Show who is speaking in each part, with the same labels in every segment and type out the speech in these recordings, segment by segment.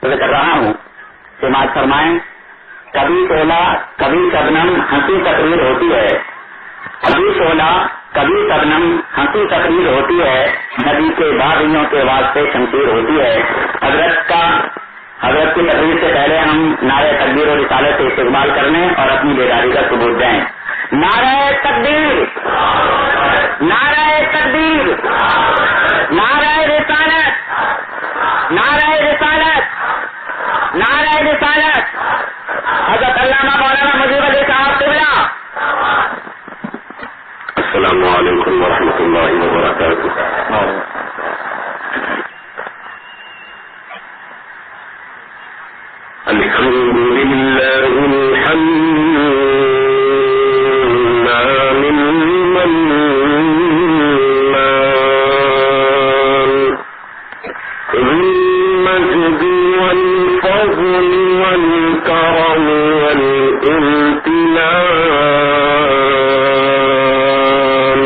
Speaker 1: کر رہا ہوں، سماعت فرمائیں۔ کبھی شعلہ کبھی شبنم ہنسی تقریر ہوتی ہے، کبھی شعلہ کبھی شبنم ہنسی تقریر ہوتی ہے، نبی کے باغیوں کے واسطے شمشیر ہوتی ہے۔ حضرت کی تقریر سے پہلے ہم نعرہ تکبیر اور رسالت سے استقبال کرنے اور اپنی بیداری کا ثبوت دیں۔ نعرہ تکبیر، نعرہ تکبیر، نعرہ رسالت، نعرہ رسالت، نعرہ رسالت۔ حضرت علامہ مولانا مجیب علی صاحب قبلہ۔
Speaker 2: السلام علیکم ورحمۃ اللہ وبرکاتہ۔ الحمد للہ الحنان المنان المجد والفضل والكرم والامتنان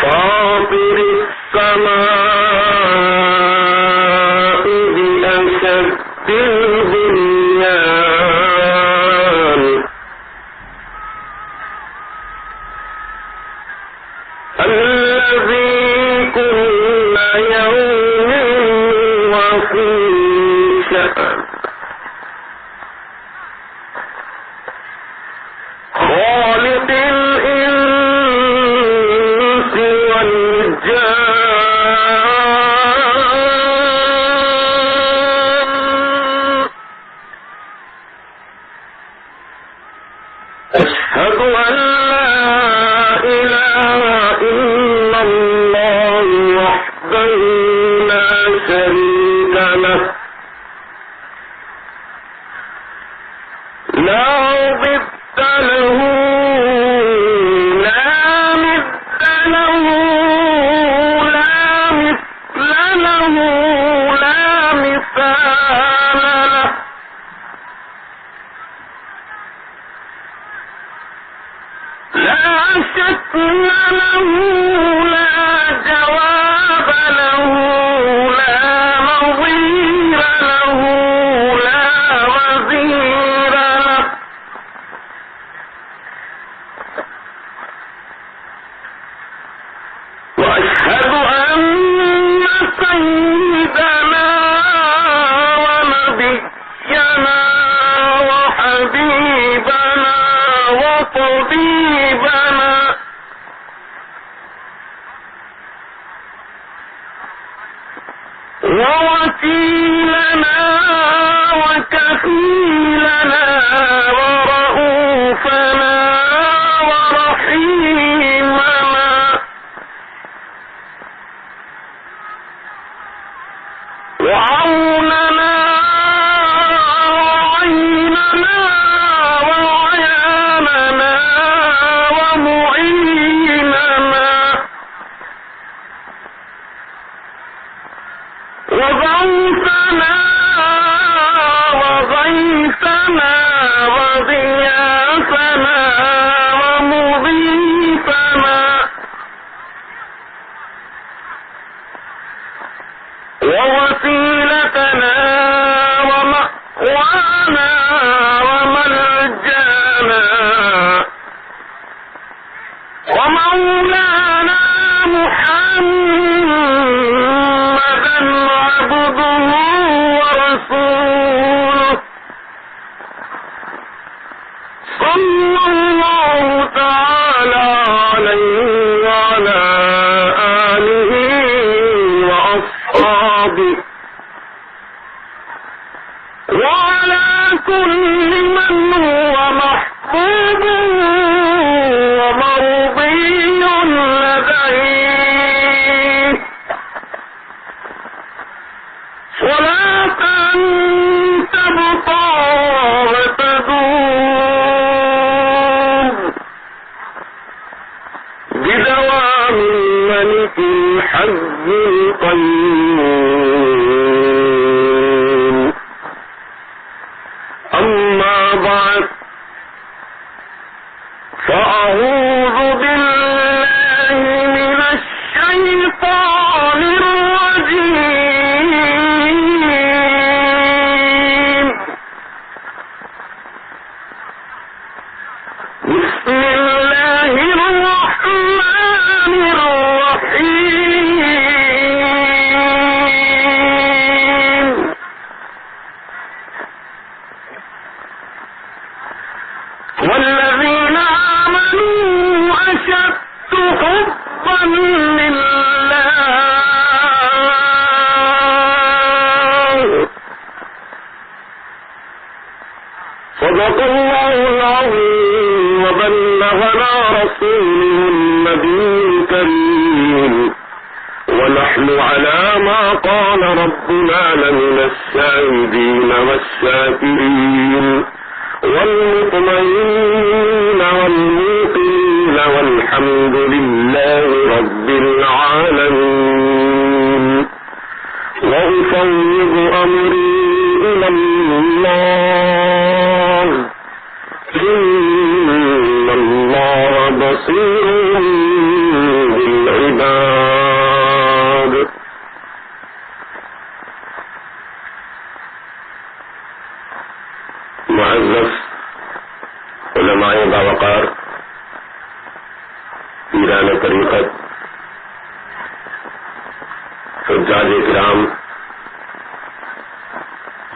Speaker 2: فاطر السماء بأشد البنيان الذي كل يوم وفي شأن خالق الإنس والجان أشهد أن لا إله إلا الله وحده لا شريك له لا ضد له لا ند له لا مثل له لا مثال له لا شكل له لا جواب له لا نظير له لا وزير له وأشهد أن سيدنا ونبينا وحبيبنا وطبيبنا ووكيلنا وكفيلنا ورؤوفنا ورحيمنا وعوننا وعيننا وعياننا ومعيننا وغوثنا وغيثنا وضيافنا ومضيفنا ووسيلتنا ومأوانا وملجانا ومولانا محمدا عبده ورسوله صلى الله تعالى عليه وعلى آله وأصحابه وعلى كل من هو محبوب ومرضي لديه صلاة تبقى وتدوم بدوام الملك الحي القيوم. أما بعد فأعوذ بالله من الشيطان الرجيم. ونحن على ما قال ربنا لمن الشاهدين والشاكرين والمطمئنين والموقنين والحمد لله رب العالمين وأفوض أمري إلى الله إن الله بصير بالعباد. معزز علماء باوقار، پیران طریقت، حجاج کرام،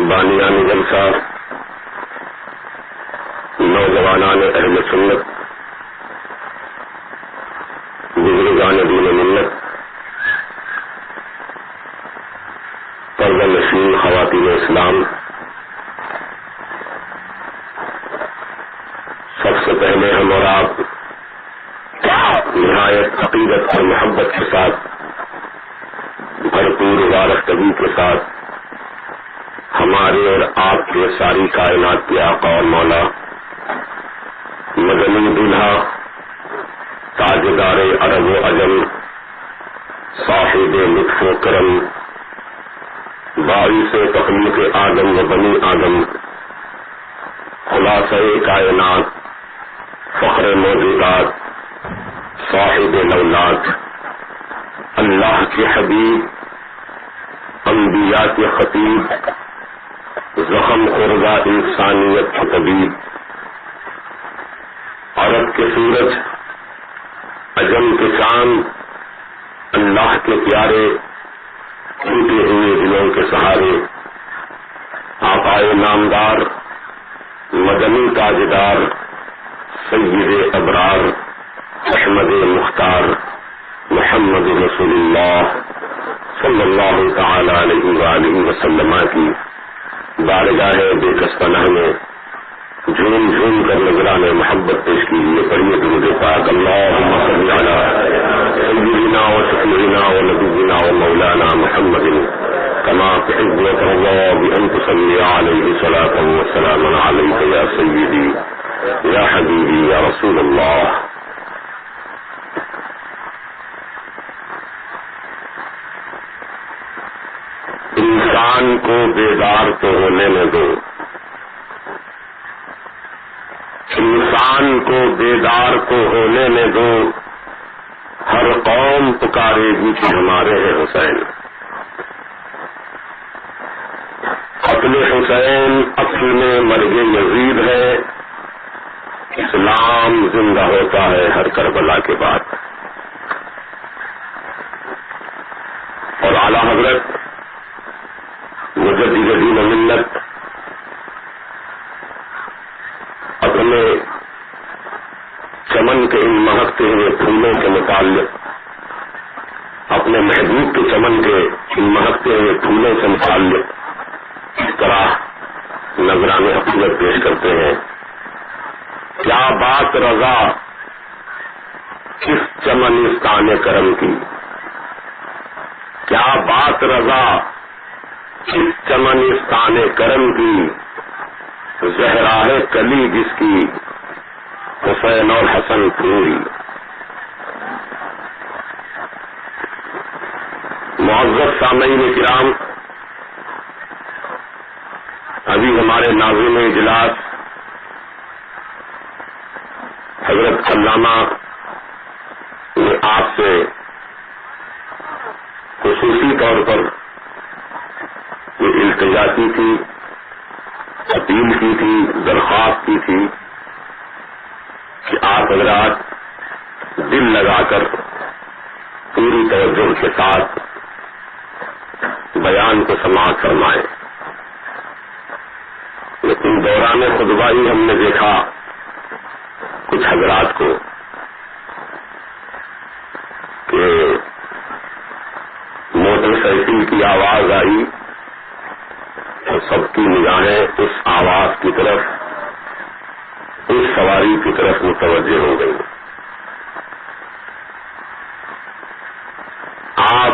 Speaker 2: بانیان جلسہ، نوجوانان اہل سنت، بزرگان دین ملت، پردہ نشین خواتین اسلام، سب سے پہلے ہم اور آپ نہایت عقیدت اور محبت کے ساتھ، بھرپور وارفتگی کے ساتھ ہمارے اور آپ کے ساری کائنات کے آقا اور مولا مدنی دلہا تاجدار عرب و عجم صاحب لطف و کرم باعث تخلیق آدم و بنی آدم خلاصہ کائنات فخر موجودات صاحب الاولاد اللہ کے حبیب انبیاء کے خطیب زخم خوردہ انسانیت کے طبیب عرب کے سورج عجم کے چاند اللہ کے پیارے ٹوٹے ہوئے دلوں کے سہارے آقائے نامدار مدنی تاجدار سید ابرار احمد مختار محمد رسول اللہ صلی اللہ تعالی علیہ وآلہ وسلم کی بارگاہ بے کس پناہ میں جھوم جھوم کر نذران محبت پیش کیجیے. پڑھیے درود پاک. اللہم صل علی سیدنا و شفیعنا و نبینا و مولانا محمد کما تحب و ترضی بأن تصلی علیہ صلاۃ و سلام علیک یا سیدی یا حبیبی یا رسول اللہ. انسان کو بیدار تو ہونے میں دو، انسان کو بیدار تو ہونے میں دو، ہر قوم پکارے گی کہ ہمارے ہیں حسین. قتل حسین اصل میں مرگ یزید ہے، اسلام زندہ ہوتا ہے ہر کربلا کے بعد. اور اعلی حضرت مجدد دین و ملت اپنے چمن کے ان مہکتے ہوئے پھولوں کے متعلق، اپنے محبوب کے چمن کے ان مہکتے ہوئے پھولوں سے متعلق اس طرح نذران عقیدت پیش کرتے ہیں. کیا بات رضا کس چمنستان کرم کی، کیا بات رضا کس چمنستان کرم کی، زہرا ہے کلی جس کی حسین اور حسن پھولی. معزز سامعین کرام، ابھی ہمارے ناظرین اجلاس حضرت علامہ نے آپ سے خصوصی طور پر یہ التجا کی تھی، اپیل کی تھی، درخواست کی تھی کہ آپ حضرات دل لگا کر پوری توجہ کے ساتھ بیان کو سماعت فرمائیں. لیکن دوران خطبہ ہی ہم نے دیکھا کچھ حضرات کو کہ موٹر سائیکل کی آواز آئی تو سب کی نگاہیں اس آواز کی طرف، اس سواری کی طرف متوجہ ہو گئی. آپ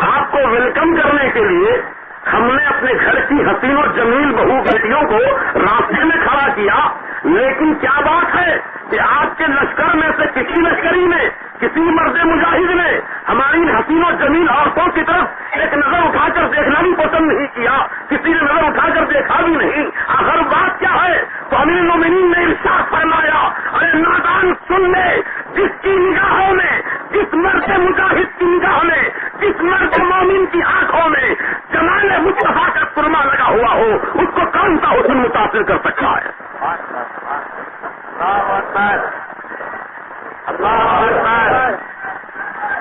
Speaker 2: آپ کو ویلکم کرنے کے لیے ہم نے اپنے گھر کی حسین و جمیل بہو بیٹیوں کو راستے میں کھڑا کیا، لیکن کیا بات ہے کہ آپ کے لشکر میں سے کسی لشکری نے، کسی مرد مجاہد نے ہماری حسین و جمیل عورتوں کی طرف ایک نظر اٹھا کر دیکھنا بھی پسند نہیں کیا، کسی نے نظر اٹھا کر دیکھا بھی نہیں۔ آخر بات کیا ہے؟ تو امیر المومنین نے ارشاد فرمایا، ارے نادان سن لے، جس کی نگاہوں میں، جس مرد مجاہد کی نگاہ میں، جس مرد مومن کی آنکھوں میں جمال مصطفیٰ کا سرما لگا ہوا ہو، اس کو کون سا حسن متاثر کر سکتا ہے؟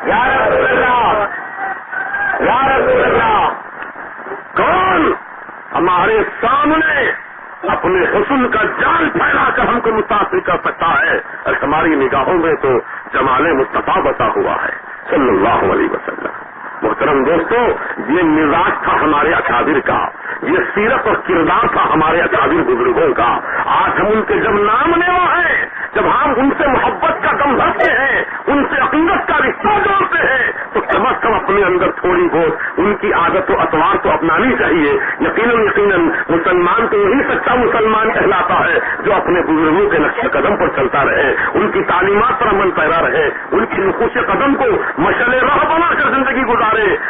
Speaker 2: یا رسول اللہ، یا رسول اللہ، کون ہمارے سامنے اپنے حسن کا جال پھیلا کر ہم کو متاثر کر سکتا ہے؟ اور ہماری نگاہوں میں تو جمال مصطفیٰ بتا ہوا ہے صلی اللہ علیہ وسلم۔ محترم دوستو، یہ مزاج تھا ہمارے اکابر کا، یہ سیرت اور کردار تھا ہمارے اکابر بزرگوں کا۔ آج ہم ان کے جب نام لیوا ہیں، جب ہم ان سے محبت کا دم بھرتے ہیں، ان سے عقیدت کا رشتہ جوڑتے ہیں، تو کم از کم اپنے اندر تھوڑی بہت ان کی عادت و اطوار تو اپنانی چاہیے۔ یقیناً مسلمان تو وہی سچا مسلمان کہلاتا ہے جو اپنے بزرگوں کے نقش قدم پر چلتا رہے، ان کی تعلیمات پر عمل پیرا رہے، ان کی نقوش قدم کو مشعل راہ بنا کر زندگی گزارے۔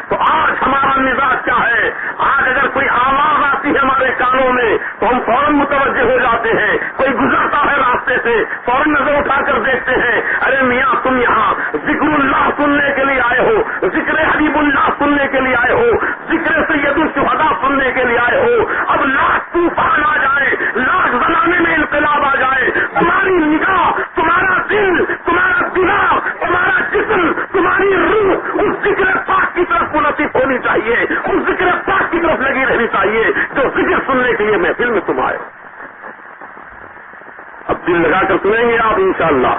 Speaker 2: تو آج ہمارا مزاج کیا ہے؟ آج اگر کوئی آواز آتی ہے ہمارے کانوں میں تو ہم فوراً متوجہ ہو جاتے ہیں، کوئی گزرتا ہے راستے سے فوراً نظر اٹھا کر دیکھتے ہیں، ارے میاں تم یہاں ذکر اللہ سننے کے لیے آئے ہو، ذکر حبیب اللہ سننے کے لیے آئے ہو، ذکر سید الشہداء سننے کے لیے آئے ہو۔ اب لاکھ طوفان آ جائے، لاکھ زمانے میں انقلاب آ جائے، تمہاری نگاہ، تمہارا دل، تمہارا دماغ، تمہارا جسم، تمہاری روح اس ذکر پاک کی طرف منعطف ہونی چاہیے، اس ذکر پاک کی طرف لگی رہنی چاہیے جو ذکر سننے کے لیے محفل میں تم آئے۔ اب دل لگا کر سنیں گے آپ انشاءاللہ،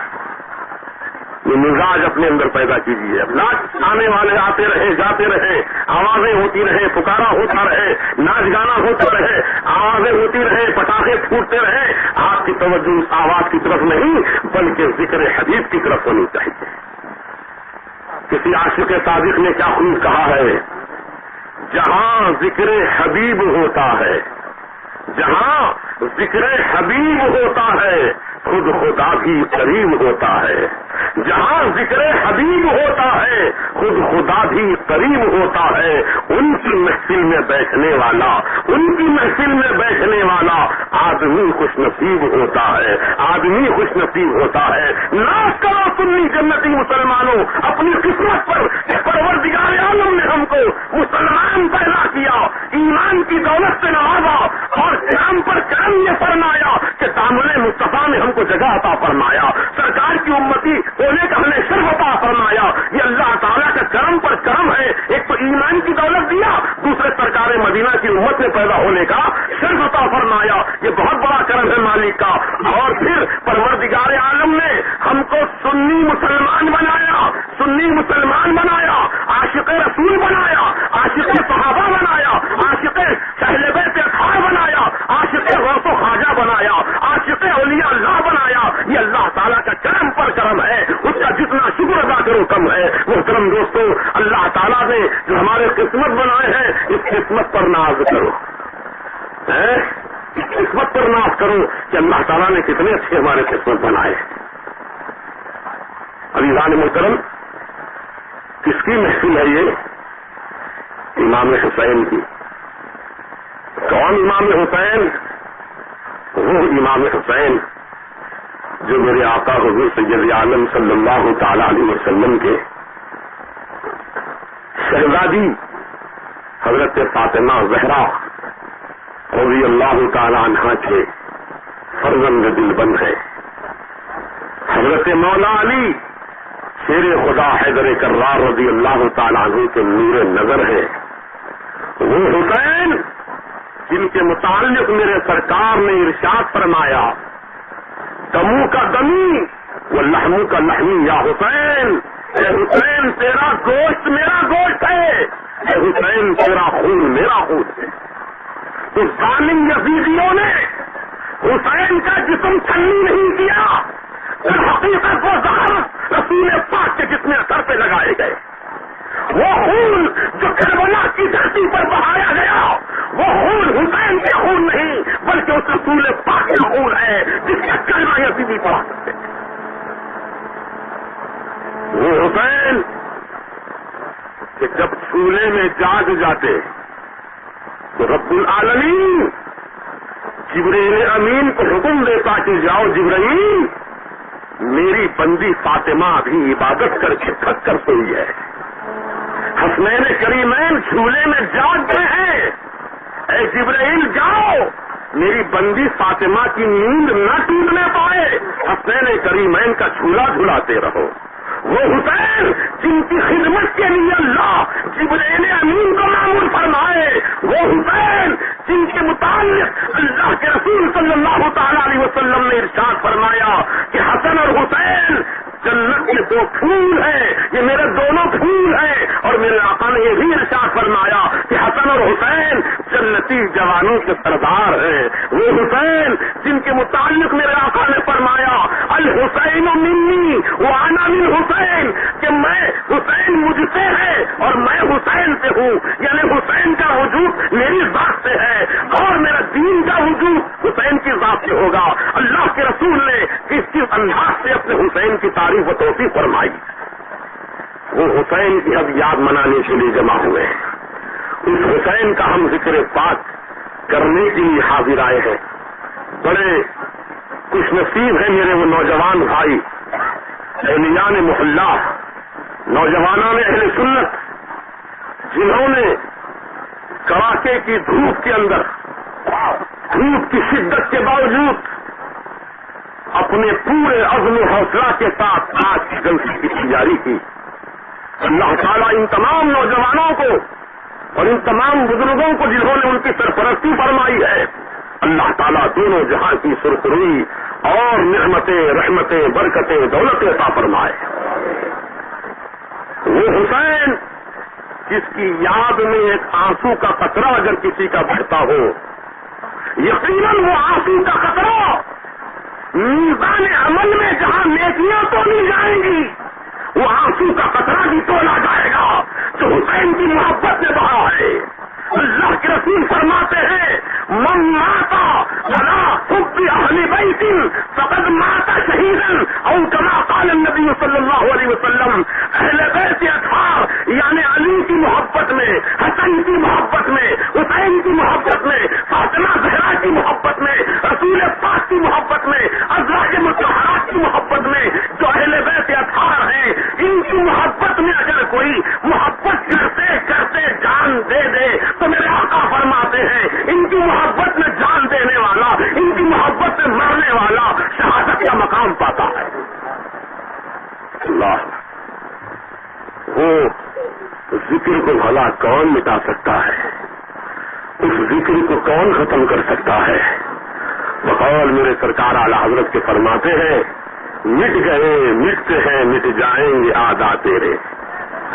Speaker 2: یہ مزاج اپنے اندر پیدا کیجیے۔ اب ناچ آنے والے آتے رہے، جاتے رہے، آوازیں ہوتی رہے، پکارا ہوتا رہے، ناچ گانا ہوتا رہے، آوازیں ہوتی رہے، پٹاخے پھوٹتے رہے، آپ کی توجہ اس آواز کی طرف نہیں بلکہ ذکر حبیب کی طرف ہونی چاہیے۔ کسی عاشق صادق نے کیا خوب کہا ہے، جہاں ذکر حبیب ہوتا ہے، جہاں ذکر حبیب ہوتا ہے خود خدا بھی قریب ہوتا ہے، جہاں ذکر حبیب ہوتا ہے خود خدا بھی قریب ہوتا ہے۔ ان کی محفل میں بیٹھنے والا، ان کی محفل میں بیٹھنے والا آدمی خوش نصیب ہوتا ہے، آدمی خوش نصیب ہوتا ہے۔ ناز کرو سنی جنتی مسلمانوں اپنی قسمت پر کہ پروردگار عالم نے ہم کو مسلمان پیدا کیا، ایمان کی دولت سے نوازا اور کرم پر کرم یہ فرمایا کہ دامن مصطفیٰ میں ہم کو جگہ عطا فرمایا، سرکار کی امتی ہونے کا ہمیں شرف عطا فرمایا۔ یہ اللہ تعالیٰ کا کرم پر کرم ہے، ایک تو ایمان کی دولت دیا، دوسرے سرکار مدینہ کی امت میں پیدا ہونے کا شرف عطا فرمایا، یہ بہت بڑا کرم ہے مالک کا۔ اور پھر پروردگار عالم نے ہم کو سنی مسلمان بنایا، سنی مسلمان بنایا، عاشق رسول بنایا، عاشق صحابہ بنایا، عاشق اہل بیت اطہار بنایا، عاشق غوث و خواجہ بنایا، عاشق اولیاء اللہ بنایا۔ یہ اللہ تعالیٰ کا کرم پر کرم ہے، اس کا جتنا شکر ادا کرو کم ہے۔ محترم دوستو، اللہ تعالیٰ نے جو ہمارے قسمت بنائے ہیں اس قسمت پر ناز کرو، اس قسمت پر ناز کرو کہ اللہ تعالیٰ نے کتنے اچھے ہمارے قسمت بنائے۔ عزیزان محترم، کس کی محفل ہے یہ؟ امام حسین کی۔ کون امام حسین؟ وہ امام حسین جو میرے آقا حضور سید عالم صلی اللہ تعالی علیہ وسلم کے شہزادی حضرت فاطمہ زہرا رضی اللہ تعالی عنہا کے فرزند دل بند ہے۔ حضرت مولا علی شیر خدا حیدر کرار رضی اللہ تعالی عنہ کے نور نظر ہے۔ وہ حسین جن کے متعلق میرے سرکار نے ارشاد فرمایا، دمو کا دمی و لحمو کا لحمی یا حسین، اے حسین تیرا گوشت میرا گوشت ہے، اے حسین تیرا خون میرا خون ہے۔ تو ظالم یزیدیوں نے حسین کا جسم چھلنی نہیں کیا، در حقیقت وہ زہر رسول پاک کے جسم اثر پہ لگائے گئے۔ وہ خون جو کربلا کی دھرتی پر بہایا گیا وہ خون حسین کا خون نہیں بلکہ اس رسول پاک کا خون ہے جس کا کلمہ یزیدی پڑھا سکتے ہیں. وہ حسین کہ جب چولہے میں جاگ جاتے تو رب العالمین جبرائیل امین کو حکم دیتا کہ جاؤ جبرائیل میری بندی فاطمہ بھی عبادت کر کے تھک کر سوئی ہے. حسنین کریمین چولہے میں جاگ گئے ہیں. اے جبرائیل جاؤ میری بندی فاطمہ کی نیند نہ ٹوٹنے پائے. حسنین کریمین کا جھولا جھلاتے رہو. وہ حسین جن کی خدمت کے لیے اللہ جبرائیل امین کو معمور فرمائے. وہ حسین جن کے متعلق اللہ کے رسول صلی اللہ تعالی علیہ وسلم نے ارشاد فرمایا کہ حسن اور حسین جنت کے دو پھول ہیں. یہ میرے دونوں پھول ہیں. اور میرے آقا نے یہ بھی ارشاد فرمایا کہ حسن اور حسین جنتی جوانوں کے سردار ہیں. وہ حسین جن کے متعلق میرے آقا نے فرمایا الحسین منی وانا من حسین کہ میں حسین مجھ سے ہے اور میں حسین سے ہوں. یعنی حسین کا وجود میری ذات سے ہے اور میرا دین کا وجود حسین کی ذات سے ہوگا. اللہ کے رسول نے کس انداز سے اپنے حسین کی تعریف و توصیف فرمائی. وہ حسین کی اب یاد منانے کے لیے جمع ہوئے ہیں. اس حسین کا ہم ذکر پاک کرنے کے لیے حاضر آئے ہیں. بڑے خوش نصیب ہیں میرے وہ نوجوان بھائی اہلیان محلہ نوجوانوں نے اہل سنت جنہوں نے کڑاکے کی دھوپ کے اندر دھوپ کی شدت کے باوجود اپنے پورے عزم و حوصلہ کے ساتھ آج کی جلسے کی تیاری کی. اللہ تعالیٰ ان تمام نوجوانوں کو اور ان تمام بزرگوں کو جنہوں نے ان کی سرپرستی فرمائی ہے اللہ تعالیٰ دونوں جہاں کی سرخروئی اور نعمتیں رحمتیں برکتیں دولتیں عطا فرمائے. وہ حسین جس کی یاد میں ایک آنسو کا قطرہ اگر کسی کا بہتا ہو یقیناً وہ آنسو کا قطرہ میزان عمل میں جہاں نیکیاں تولی جائیں گی وہ آنسو کا قطرہ بھی تولا جائے گا جو حسین کی محبت میں بہا ہے. اللہ کے رسول فرماتے ہیں من ماتا علی حب اہل بیت فقد مات شہیدا او کما قال النبی صلی اللہ علیہ وسلم. اہل بیت اطہار یعنی علی کی محبت میں حسن کی محبت میں حسین کی محبت میں فاطمہ زہرا کی محبت میں رسول پاک کی محبت میں ازواج مطہرات کی محبت میں جو اہل بیت اطہار ہیں ان کی محبت میں اگر کوئی محبت کرتے کرتے جان دے دے تو میرے آقا فرماتے ہیں ان کی محبت میں جان دینے والا ان کی محبت میں مرنے والا شہادت کا مقام پاتا ہے. اللہ وہ ذکر کو بھلا کون مٹا سکتا ہے اس ذکر کو کون ختم کر سکتا ہے. بقول میرے سرکار اعلی حضرت کے فرماتے ہیں مٹ گئے مٹتے ہیں مٹ جائیں گے آدھا تیرے.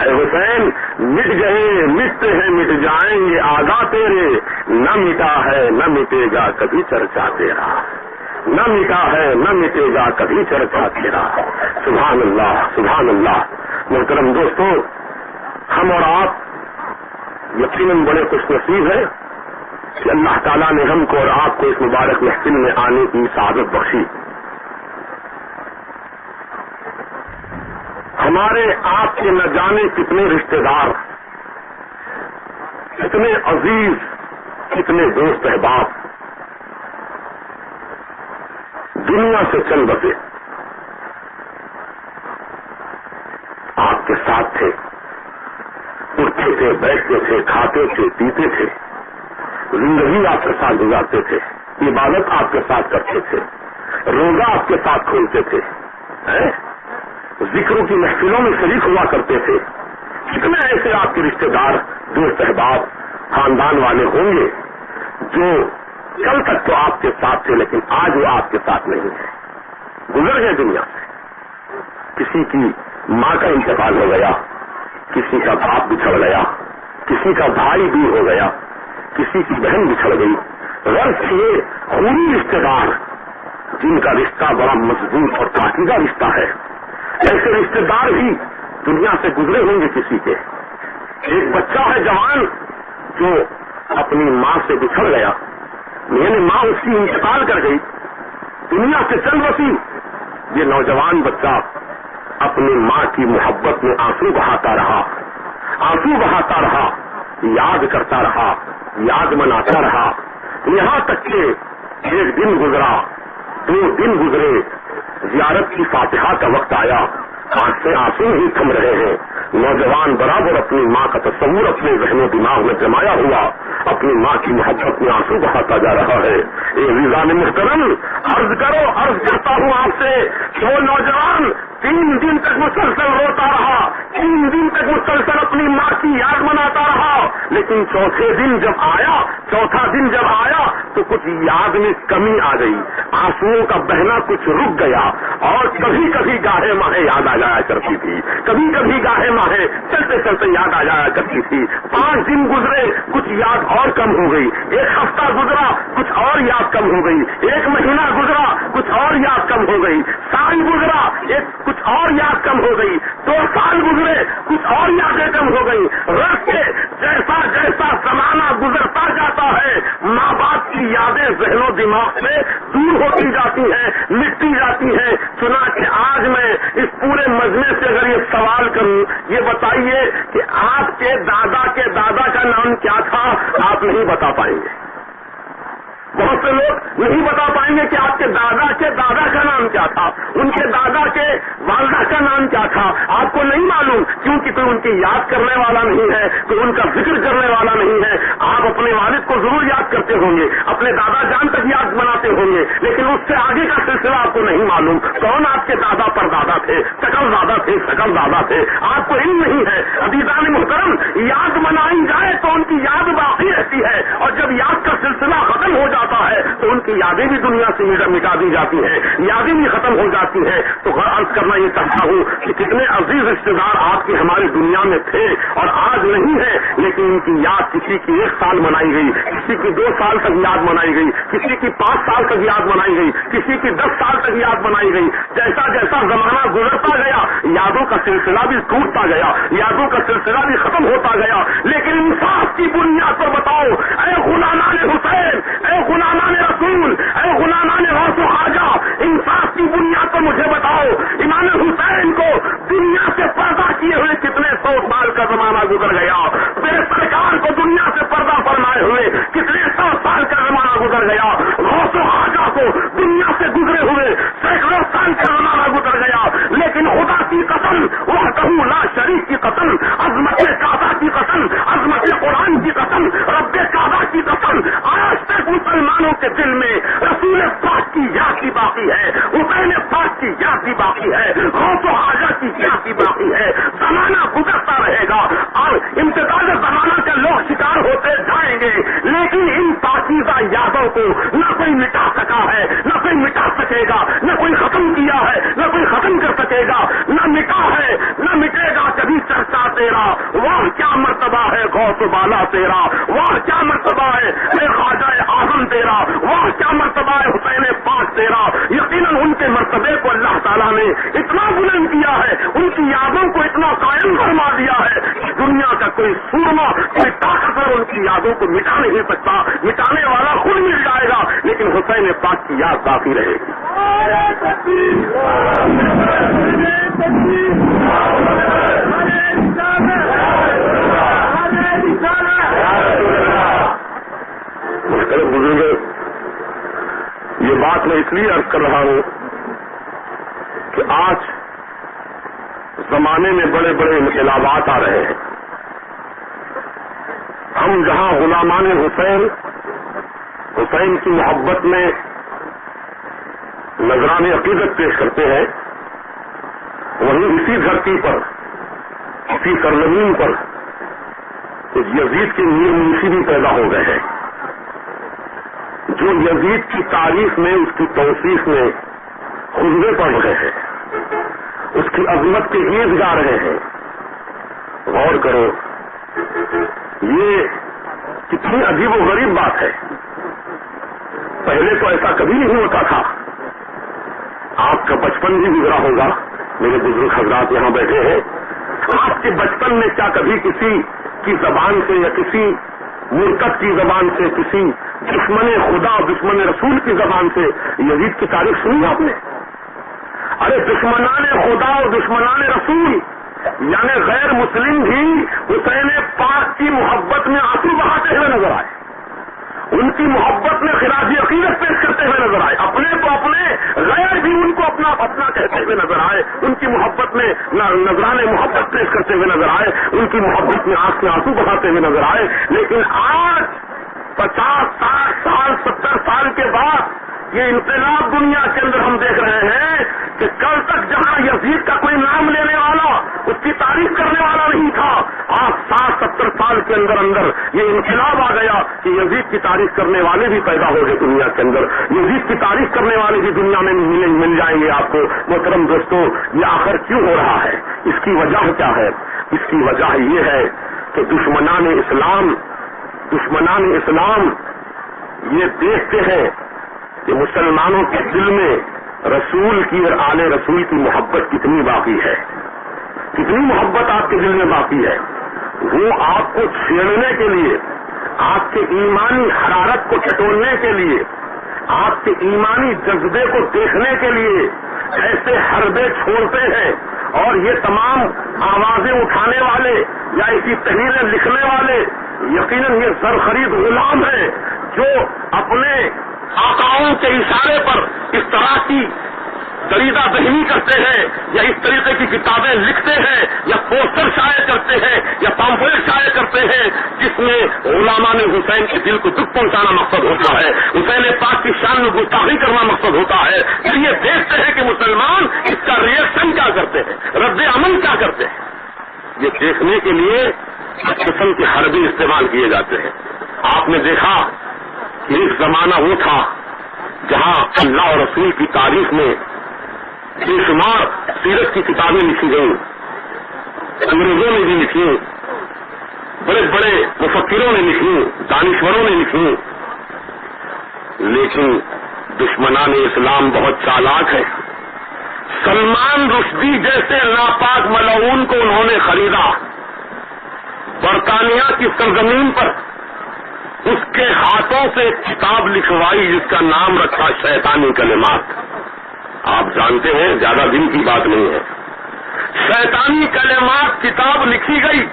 Speaker 2: اے حسین مٹ گئے مٹتے ہیں مٹ جائیں گے آدھا تیرے. نہ مٹا ہے نہ مٹے گا کبھی چرچا تیرا. نہ مٹا ہے نہ مٹے گا کبھی چرچا تیرا. سبحان اللہ سبحان اللہ. محترم دوستوں ہم اور آپ یقیناً بڑے خوش نصیب ہیں کہ اللہ تعالیٰ نے ہم کو اور آپ کو اس مبارک محفل میں آنے کی سعادت بخشی. ہمارے آپ کے نہ جانے کتنے رشتے دار کتنے عزیز کتنے دوست احباب دنیا سے چل بسے آپ کے ساتھ تھے. اٹھتے تھے بیٹھتے تھے کھاتے تھے پیتے تھے زندگی آپ کے ساتھ گزارتے تھے عبادت آپ کے ساتھ کرتے تھے روزہ آپ کے ساتھ کھولتے تھے ذکروں کی محفلوں میں شریک ہوا کرتے تھے. کتنے ایسے آپ کے رشتے دار دوست احباب خاندان والے ہوں گے جو کل تک تو آپ کے ساتھ تھے لیکن آج وہ آپ کے ساتھ نہیں ہے گزر گئے دنیا سے. کسی کی ماں کا انتقال ہو گیا کسی کا باپ بچھڑ گیا کسی کا بھائی دور ہو گیا کسی کی بہن بچھڑ گئی. غرض یہ خونی رشتے دار جن کا رشتہ بڑا مضبوط اور پاکیزہ رشتہ ہے ایسے رشتے دار بھی دنیا سے گزرے ہوں گے کسی کے ایک بچہ ہے جوان جو اپنی ماں سے بچھڑ گیا، یعنی ماں اس کی انتقال کر گئی، دنیا سے چل بسی. یہ نوجوان بچہ اپنی ماں کی محبت میں آنسو بہاتا رہا، آنسو بہاتا رہا، یاد کرتا رہا، یاد مناتا رہا، یہاں تک کہ ایک دن گزرا، 2 دن گزرے، زیارت کی فاتحہ کا وقت آیا، آنکھ سے آنسو ہی تھم رہے ہیں. نوجوان برابر اپنی ماں کا تصور اپنے ذہن و دماغ میں جمایا ہوا، اپنی ماں کی محبت میں آنسو بہاتا جا رہا ہے. اے عزیزان محترم، عرض کرتا ہوں آپ سے کہ وہ نوجوان 3 دن تک مسلسل روتا رہا، 3 دن تک مسلسل اپنی ماں کی یاد مناتا رہا، لیکن چوتھا دن جب آیا تو کچھ یاد میں کمی آ گئی، آنسوؤں کا بہنا کچھ رک گیا، اور کبھی کبھی گاہے ماہے یاد آ جایا کرتی تھی، کبھی کبھی گاہے ماہے چلتے چلتے یاد آ جایا کرتی تھی. 5 دن گزرے، کچھ یاد اور کم ہو گئی، 1 ہفتہ گزرا، کچھ اور یاد کم ہو گئی، 1 مہینہ گزرا، کچھ اور یاد کم ہو گئی، سال گزرا، کچھ اور یاد کم ہو گئی، 2 سال گزرے، کچھ اور یادیں کم ہو گئی. راستے جیسا جیسا زمانہ گزرتا جاتا ہے، ماں باپ کی یادیں ذہن و دماغ سے دور ہوتی جاتی ہیں، مٹتی جاتی ہیں. چنانچہ آج میں اس پورے مجمع سے اگر یہ سوال کروں، یہ بتائیے کہ آپ کے دادا کا نام کیا تھا؟ آپ نہیں بتا پائیں گے. بہت سے لوگ نہیں بتا پائیں گے کہ آپ کے دادا کا نام کیا تھا، ان کے دادا کے والدہ کا نام کیا تھا. آپ کو نہیں معلوم، کیونکہ کوئی ان کی یاد کرنے والا نہیں ہے، کوئی ان کا ذکر کرنے والا نہیں ہے. آپ اپنے والد کو ضرور یاد کرتے ہوں گے، اپنے دادا جان تک یاد بناتے ہوں گے، لیکن اس سے آگے کا سلسلہ آپ کو نہیں معلوم. کون آپ کے دادا پر دادا تھے، شکل دادا تھے، آپ کو علم نہیں ہے. عزیزان محترم، یاد منائی جائے تو ان کی یاد باقی رہتی ہے، اور جب یاد کا سلسلہ ختم ہو جاتا ہے تو ان کی یادیں بھی دنیا سے مٹا دی جاتی ہیں، یادیں بھی ختم ہو جاتی ہیں. تو عرض کرنا یہ چاہتا ہوں کہ کتنے عزیز رشتے دار آپ کی ہماری دنیا میں تھے اور آج نہیں ہے، لیکن ان کی یاد کسی کی 1 سال منائی گئی، کسی کی 2 سال تک یاد منائی گئی، کسی کی 5 سال تک یاد منائی گئی، کسی کی 10 سال تک یاد منائی گئی. جیسا جیسا زمانہ گزرتا گیا، یادوں کا سلسلہ بھی ٹوٹتا گیا، یادوں کا سلسلہ بھی ختم ہوتا گیا. لیکن انصاف کی بنیاد پر بتاؤ، اے غلامان حسین، اے غلامان رسول، اے غلامان غوث و خواجہ، انصاف کی بنیاد پر مجھے بتاؤ، امام حسین کو دنیا سے پردہ کیے ہوئے کتنے 100 سال کا زمانہ گزر گیا، میرے سرکار کو دنیا سے پردہ فرمائے ہوئے کتنے 100 سال کا زمانہ گزر گیا، غوث و خواجہ کو دنیا سے گزرے ہوئے سینکڑوں سال کا زمانہ گزر گیا. لیکن خدا کی قسم، وحدہ لا شریک کی قسم، عظمت کعبہ کی قسم، عظمت قرآن کی قسم، رب کعبہ کی قسم، آج تک مسلمانوں کے دل میں رسول پاک کی یاد بھی باقی ہے، حسین پاک کی یاد بھی باقی ہے، غوث و خواجہ کی یاد بھی باقی ہے. زمانہ گزرتا رہے گا اور امتداد زمانہ کے لوگ شکار ہوتے جائیں گے، لیکن ان پاکیزہ یادوں کو نہ کوئی مٹا سکا ہے، نہ کوئی مٹا سکے گا، نہ کوئی ختم کیا ہے، نہ کوئی ختم کر سکے گا، نہ مٹا ہے نہ مٹے گا کبھی چرچا تیرا. واہ کیا مرتبہ ہے غوث بالا تیرا، واہ کیا مرتبہ ہے اے خواجہ اعظم تیرا، واہ کیا مرتبہ ہے حسین پاک تیرا. یقیناً ان کے مرتبے کو اللہ تعالیٰ نے اتنا بلند کیا ہے، ان کی یادوں کو اتنا قائم فرما دیا ہے کہ دنیا کا کوئی سورما، کوئی طاقتور ان کی یادوں کو مٹا نہیں سکتا. مٹانے والا خود مل جائے گا، لیکن حسین پاک کی یاد باقی رہے گی. محترم بزرگ، یہ بات میں اس لیے عرض کر رہا ہوں کہ آج زمانے میں بڑے بڑے انقلابات آ رہے ہیں. ہم جہاں غلامان حسین کی محبت میں نذران عقیدت پیش کرتے ہیں، وہیں اسی دھرتی پر، اسی سرزمین پر یزید کے میر منشی بھی پیدا ہو گئے ہیں، جو یزید کی تعریف میں، اس کی توصیف میں خطبے پڑھ رہے ہیں، اس کی عظمت کے گیت گا رہے ہیں. غور کرو، یہ کتنی عجیب و غریب بات ہے. پہلے تو ایسا کبھی نہیں ہوتا تھا. آپ کا بچپن بھی گزرا ہوگا، میرے بزرگ حضرات یہاں بیٹھے ہیں، آپ کے بچپن میں کیا کبھی کسی کی زبان سے یا کسی مرتد کی زبان سے، کسی دشمن خدا اور دشمن رسول کی زبان سے یزید کی تاریخ سنی آپ نے؟ ارے دشمنان خدا اور دشمنان رسول یعنی غیر مسلم بھی حسین پاک کی محبت میں آنسو بہاتے ہوئے نظر آئے، ان کی محبت میں خراج عقیدت پیش کرتے ہوئے نظر آئے، اپنے کو اپنے غیر بھی ان کو اپنا اپنا کہتے ہوئے نظر آئے، ان کی محبت میں نذران محبت پیش کرتے ہوئے نظر آئے، ان کی محبت میں آنکھ سے آنسو بہاتے ہوئے نظر آئے۔ لیکن آج 50 60 سال 70 سال کے بعد یہ انقلاب دنیا کے اندر ہم دیکھ رہے ہیں کہ کل تک جہاں یزید کا کوئی نام لینے والا، اس کی تعریف کرنے والا نہیں تھا، آج 60 70 سال کے اندر اندر یہ انقلاب آ گیا کہ یزید کی تعریف کرنے والے بھی پیدا ہو گئے دنیا کے اندر، یزید کی تعریف کرنے والے بھی دنیا میں مل جائیں گے آپ کو۔ محترم دوستو، یہ آخر کیوں ہو رہا ہے؟ اس کی وجہ کیا ہے؟ اس کی وجہ یہ ہے کہ دشمنان اسلام یہ دیکھتے ہیں کہ مسلمانوں کے دل میں رسول کی اور آل رسول کی محبت کتنی باقی ہے، کتنی محبت آپ کے دل میں باقی ہے۔ وہ آپ کو چھیڑنے کے لیے، آپ کے ایمانی حرارت کو ٹٹولنے کے لیے، آپ کے ایمانی جذبے کو دیکھنے کے لیے ایسے حربے چھوڑتے ہیں، اور یہ تمام آوازیں اٹھانے والے یا اسی تحریریں لکھنے والے یقیناً یہ زرخرید غلام ہیں جو اپنے آقاؤں کے اشارے پر اس طرح کی دریدہ دہنی کرتے ہیں یا اس طریقے کی کتابیں لکھتے ہیں یا پوسٹر شائع کرتے ہیں یا پامفلیٹ شائع کرتے ہیں جس میں غلامان حسین کے دل کو دکھ پہنچانا مقصد ہوتا ہے، حسین پاک کی شان میں گستاخی کرنا مقصد ہوتا ہے۔ پھر یہ دیکھتے ہیں کہ مسلمان اس کا ریئیکشن کیا کرتے ہیں، رد عمل کیا کرتے ہیں۔ یہ دیکھنے کے لیے اس قسم کے حربے استعمال کیے جاتے ہیں۔ آپ نے دیکھا کہ ایک زمانہ وہ تھا جہاں اللہ اور رسول کی تاریخ میں بے شمار سیرت کی کتابیں لکھی گئیں، انگریزوں نے بھی لکھی، بڑے بڑے مفکروں نے لکھی، دانشوروں نے لکھی، لیکن دشمنان اسلام بہت چالاک ہے۔ سلمان رشدی جیسے ناپاک ملعون کو انہوں نے خریدا، برطانیہ کی سرزمین پر اس کے ہاتھوں سے ایک کتاب لکھوائی جس کا نام رکھا شیطانی کلمات۔ آپ جانتے ہیں زیادہ دن کی بات نہیں ہے، شیطانی کلمات کتاب لکھی گئی،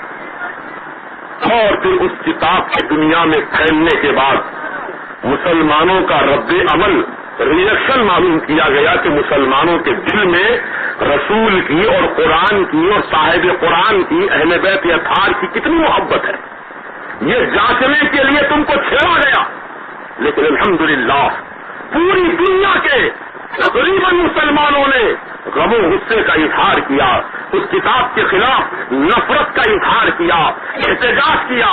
Speaker 2: اور پھر اس کتاب کے دنیا میں پھیلنے کے بعد مسلمانوں کا رد عمل ریئیکشن معلوم کیا گیا کہ مسلمانوں کے دل میں رسول کی اور قرآن کی اور صاحب قرآن کی اہل بیت اطہار کی کتنی محبت ہے۔ یہ جانچنے کے لیے تم کو چھیڑا گیا، لیکن الحمدللہ پوری دنیا کے تقریباً مسلمانوں نے غم و غصے کا اظہار کیا، اس کتاب کے خلاف نفرت کا اظہار کیا، احتجاج کیا،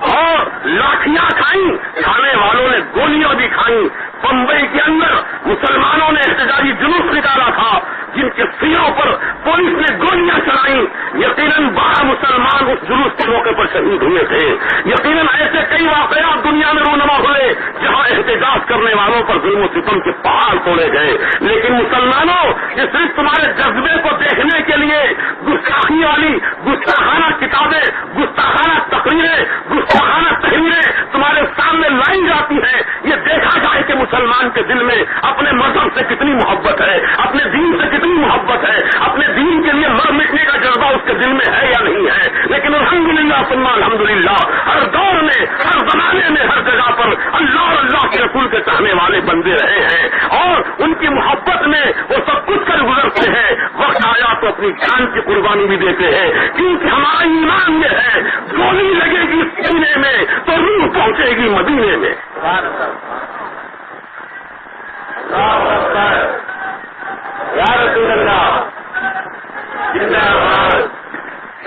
Speaker 2: اور لاٹھیاں کھائیں، کھانے والوں نے گولیاں بھی کھائیں۔ بمبئی کے اندر مسلمانوں نے احتجاجی جلوس نکالا تھا جن کے سیروں پر پولیس نے گولیاں چلائیں۔ یقیناً 12 مسلمان اس جلوس کے موقع پر شہید ہوئے تھے۔ یقیناً ایسے کئی واقعات دنیا میں رونما ہوئے جہاں احتجاج کرنے والوں پر ظلم و ستم کے پہاڑ توڑے گئے، لیکن مسلمانوں یہ صرف تمہارے جذبے کو دیکھنے کے لیے گستاخی والی گستاخانہ کتابیں، گستاخانہ تقریریں، گستاخانہ تحریریں تمہارے سامنے لائی جاتی ہیں۔ یہ دیکھا جائے کہ مسلمان کے دل میں اپنے مذہب سے کتنی محبت ہے، اپنے دین سے کتنی محبت ہے، اپنے دین کے لیے مر مٹنے کا جذبہ اس کے دل میں ہے یا نہیں ہے۔ لیکن الحمدللہ ثم الحمدللہ ہر دور میں، ہر زمانے میں، ہر جگہ پر اللہ اور اللہ کے رسول کے چاہنے والے بندے رہے ہیں، اور ان کی محبت میں وہ سب کچھ کر گزرتے ہیں۔ وقت آیا تو اپنی جان کی قربانی بھی دیتے ہیں، کیونکہ ہمارا ایمان یہ ہے گولی لگے گی سینے میں تو روح پہنچے گی مدینے میں۔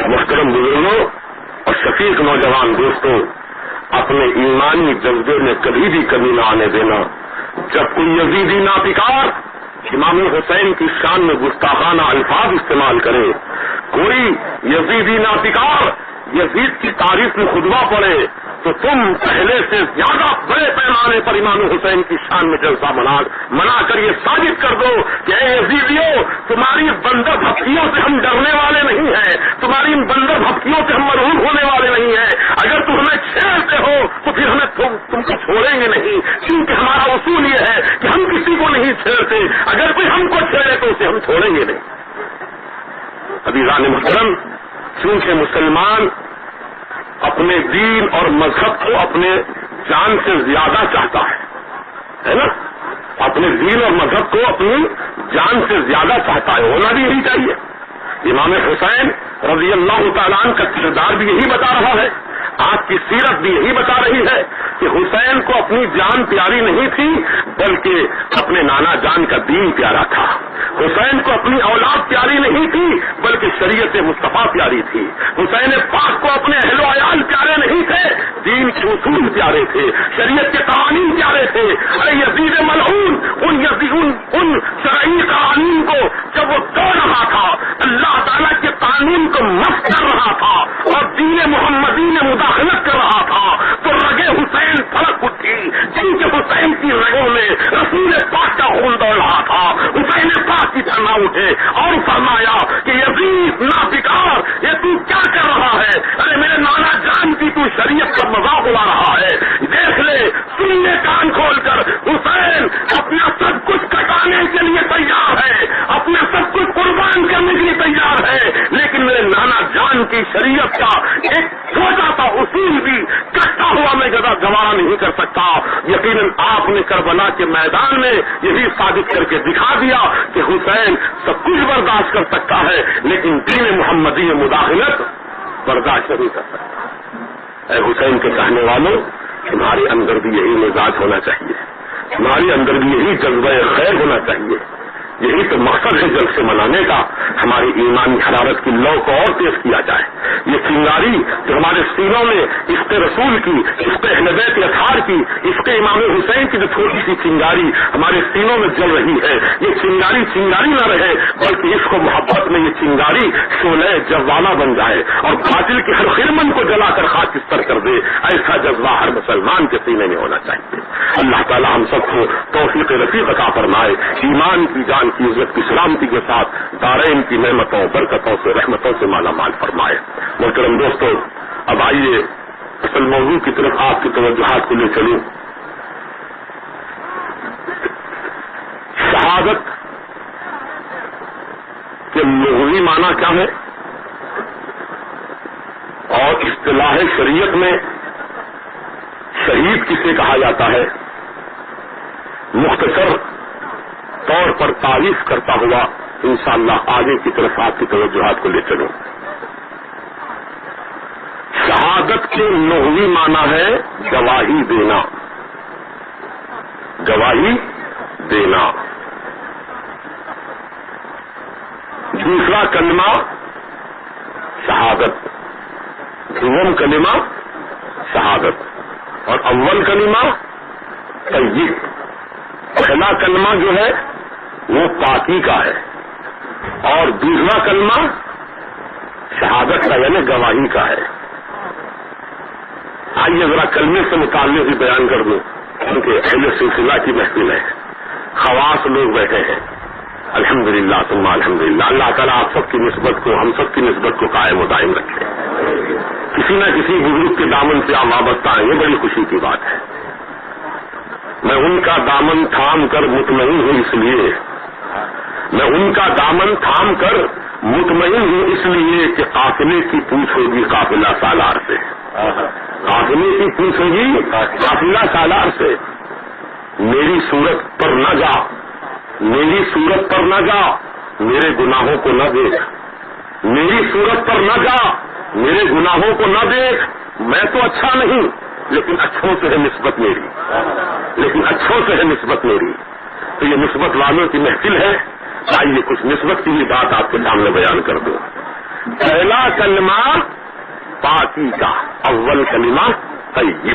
Speaker 2: محترم بزرگوں اور شفیق نوجوان دوستوں، اپنے ایمانی جذبے میں کبھی بھی کمی نہ آنے دینا۔ جب کوئی یزیدی ناپکار امام حسین کی شان میں گستاخانہ الفاظ استعمال کرے، کوئی یزیدی ناپکار یزید کی تعریف میں خطبہ پڑے، تو تم پہلے سے زیادہ بڑے پیمانے پر امام حسین کی شان میں جلسہ منا کر یہ ثابت کر دو کہ اے یزیدیو، تمہاری بندر بھپکیوں سے ہم ڈرنے والے نہیں ہیں، تمہاری بندر بھپکیوں سے ہم مرعوب ہونے والے نہیں ہیں۔ اگر تم ہمیں چھیڑتے ہو تو پھر ہمیں تم کو چھوڑیں گے نہیں، کیونکہ ہمارا اصول یہ ہے کہ ہم کسی کو نہیں چھیڑتے، اگر کوئی ہم کو چھیڑے تو اسے ہم چھوڑیں گے نہیں۔ عزیزان محترم، چونکہ مسلمان اپنے دین اور مذہب کو اپنے جان سے زیادہ چاہتا ہے نا، اپنے دین اور مذہب کو اپنی جان سے زیادہ چاہتا ہے، ہونا بھی یہی چاہیے۔ امام حسین رضی اللہ تعالیٰ عنہ کا کردار بھی یہی بتا رہا ہے، آپ کی سیرت بھی یہی بتا رہی ہے کہ حسین کو اپنی جان پیاری نہیں تھی بلکہ اپنے نانا جان کا دین پیارا تھا۔ حسین کو اپنی اولاد پیاری نہیں تھی بلکہ شریعت مصطفیٰ پیاری تھی۔ حسین پاک کو اپنے اہل و عیال پیارے نہیں تھے، دین کے اصول پیارے تھے، شریعت کے قوانین پیارے تھے۔ ارے یزید ملعون ان شرعی قوانین کو جب وہ توڑ رہا تھا، اللہ تعالیٰ کے قانون کو مست کر رہا تھا اور دین محمدی میں مداخلت کر رہا تھا تو رگے حسین پھڑک اٹھی، کیونکہ حسین کی رگوں میں رسول پاک کا خون دوڑ رہا تھا۔ حسین پاک کی طرح اٹھے اور فرمایا کہ یزید نابکار، یہ تو کیا کر رہا ہے؟ ارے میرے نانا جان کی تو شریعت کا مذاق اڑا رہا ہے، دیکھ لے، سن لے کان کھول کر، حسین اپنا سب کچھ کٹانے کے لیے تیار ہے، اپنا سب کچھ قربان کرنے کے لیے تیار ہے، لیکن میرے نانا جان کی شریعت کا ایک چھوٹا سا اصول بھی کٹا ہوا میں گوارا نہیں کر سکتا۔ یقیناً آپ نے کربلا کے میدان میں یہی ثابت کر کے دکھا دیا کہ حسین سب کچھ برداشت کر سکتا ہے لیکن دین محمدی میں مداخلت برداشت نہیں کر سکتا۔ اے حسین کے کہنے والوں، تمہارے اندر بھی یہی مزاج ہونا چاہیے، تمہارے اندر بھی یہی جذبہ خیر ہونا چاہیے، یہی تو مقصد ہے جلسے منانے کا، ہماری ایمانی حرارت کی لو کو اور تیز کیا جائے۔ یہ چنگاری جو ہمارے سینوں میں عشق رسول کی، عشق اہل بیت اطہار کی، عشق امام حسین کی جو چھوٹی سی چنگاری ہمارے سینوں میں جل رہی ہے، یہ چنگاری نہ رہے بلکہ عشق و محبت میں یہ چنگاری شعلہ جوالا بن جائے اور باطل کے ہر خرمن کو جلا کر خاکستر کر دے۔ ایسا جذبہ ہر مسلمان کے سینے میں ہونا چاہیے۔ اللہ تعالی ہم سب کو توفیق رفیق عطا فرمائے، ایمان کی جان کی عزت کی سلامتی کے ساتھ دارین کی نعمتوں برکتوں سے رحمتوں سے مالا مال فرمائے۔ محترم دوستو، اب آئیے اصل موضوع کی طرف آپ کی توجہات کو لے چلوں۔ شہادت کے لغوی معنی کیا ہے اور اصطلاح شریعت میں شہید کسے کہا جاتا ہے، مختصر طور پر تعریف کرتا ہوا انشاءاللہ آگے کی طرف آپ کی توجہات کو لے چلوں۔ شہادت کے لغوی معنی ہے گواہی دینا، گواہی دینا۔ دوسرا کلمہ شہادت، دوم کلمہ شہادت اور اول کلمہ طیب۔ پہلا کلمہ جو ہے وہ پاکی کا ہے اور دوسرا کلمہ شہادت کا یعنی گواہی کا ہے۔ آئیے ذرا کلمے سے متعلق بھی بیان کر دوں کیونکہ اہل سلسلہ کی محفل ہے، خواص لوگ بیٹھے ہیں۔ الحمدللہ ثم الحمدللہ، اللہ تعالیٰ آپ سب کی نسبت کو، ہم سب کی نسبت کو قائم و دائم رکھے۔ کسی نہ کسی بزرگ کے دامن سے آپ وابستہ ہیں، یہ بڑی خوشی کی بات ہے۔ میں ان کا دامن تھام کر مطمئن ہوں، اس لیے میں ان کا دامن تھام کر مطمئن ہوں اس لیے کہ قافلے کی پوچھ ہوگی قافلہ سالار سے، قافلے کی پوچھ ہوگی قافلہ سالار سے۔ میری صورت پر نہ جا، میری صورت پر نہ جا، میرے گناہوں کو نہ دیکھ، میری صورت پر نہ جا، میرے گناہوں کو نہ دیکھ۔ میں تو اچھا نہیں لیکن اچھوں سے ہے نسبت میری، لیکن اچھوں سے ہے نسبت میری۔ تو یہ نسبت والوں کی محفل ہے۔ آئیے کچھ نسبت کی بھی بات آپ کے سامنے بیان کر دوں۔ پہلا کلمہ پاکی کا، اول کلمہ طیب۔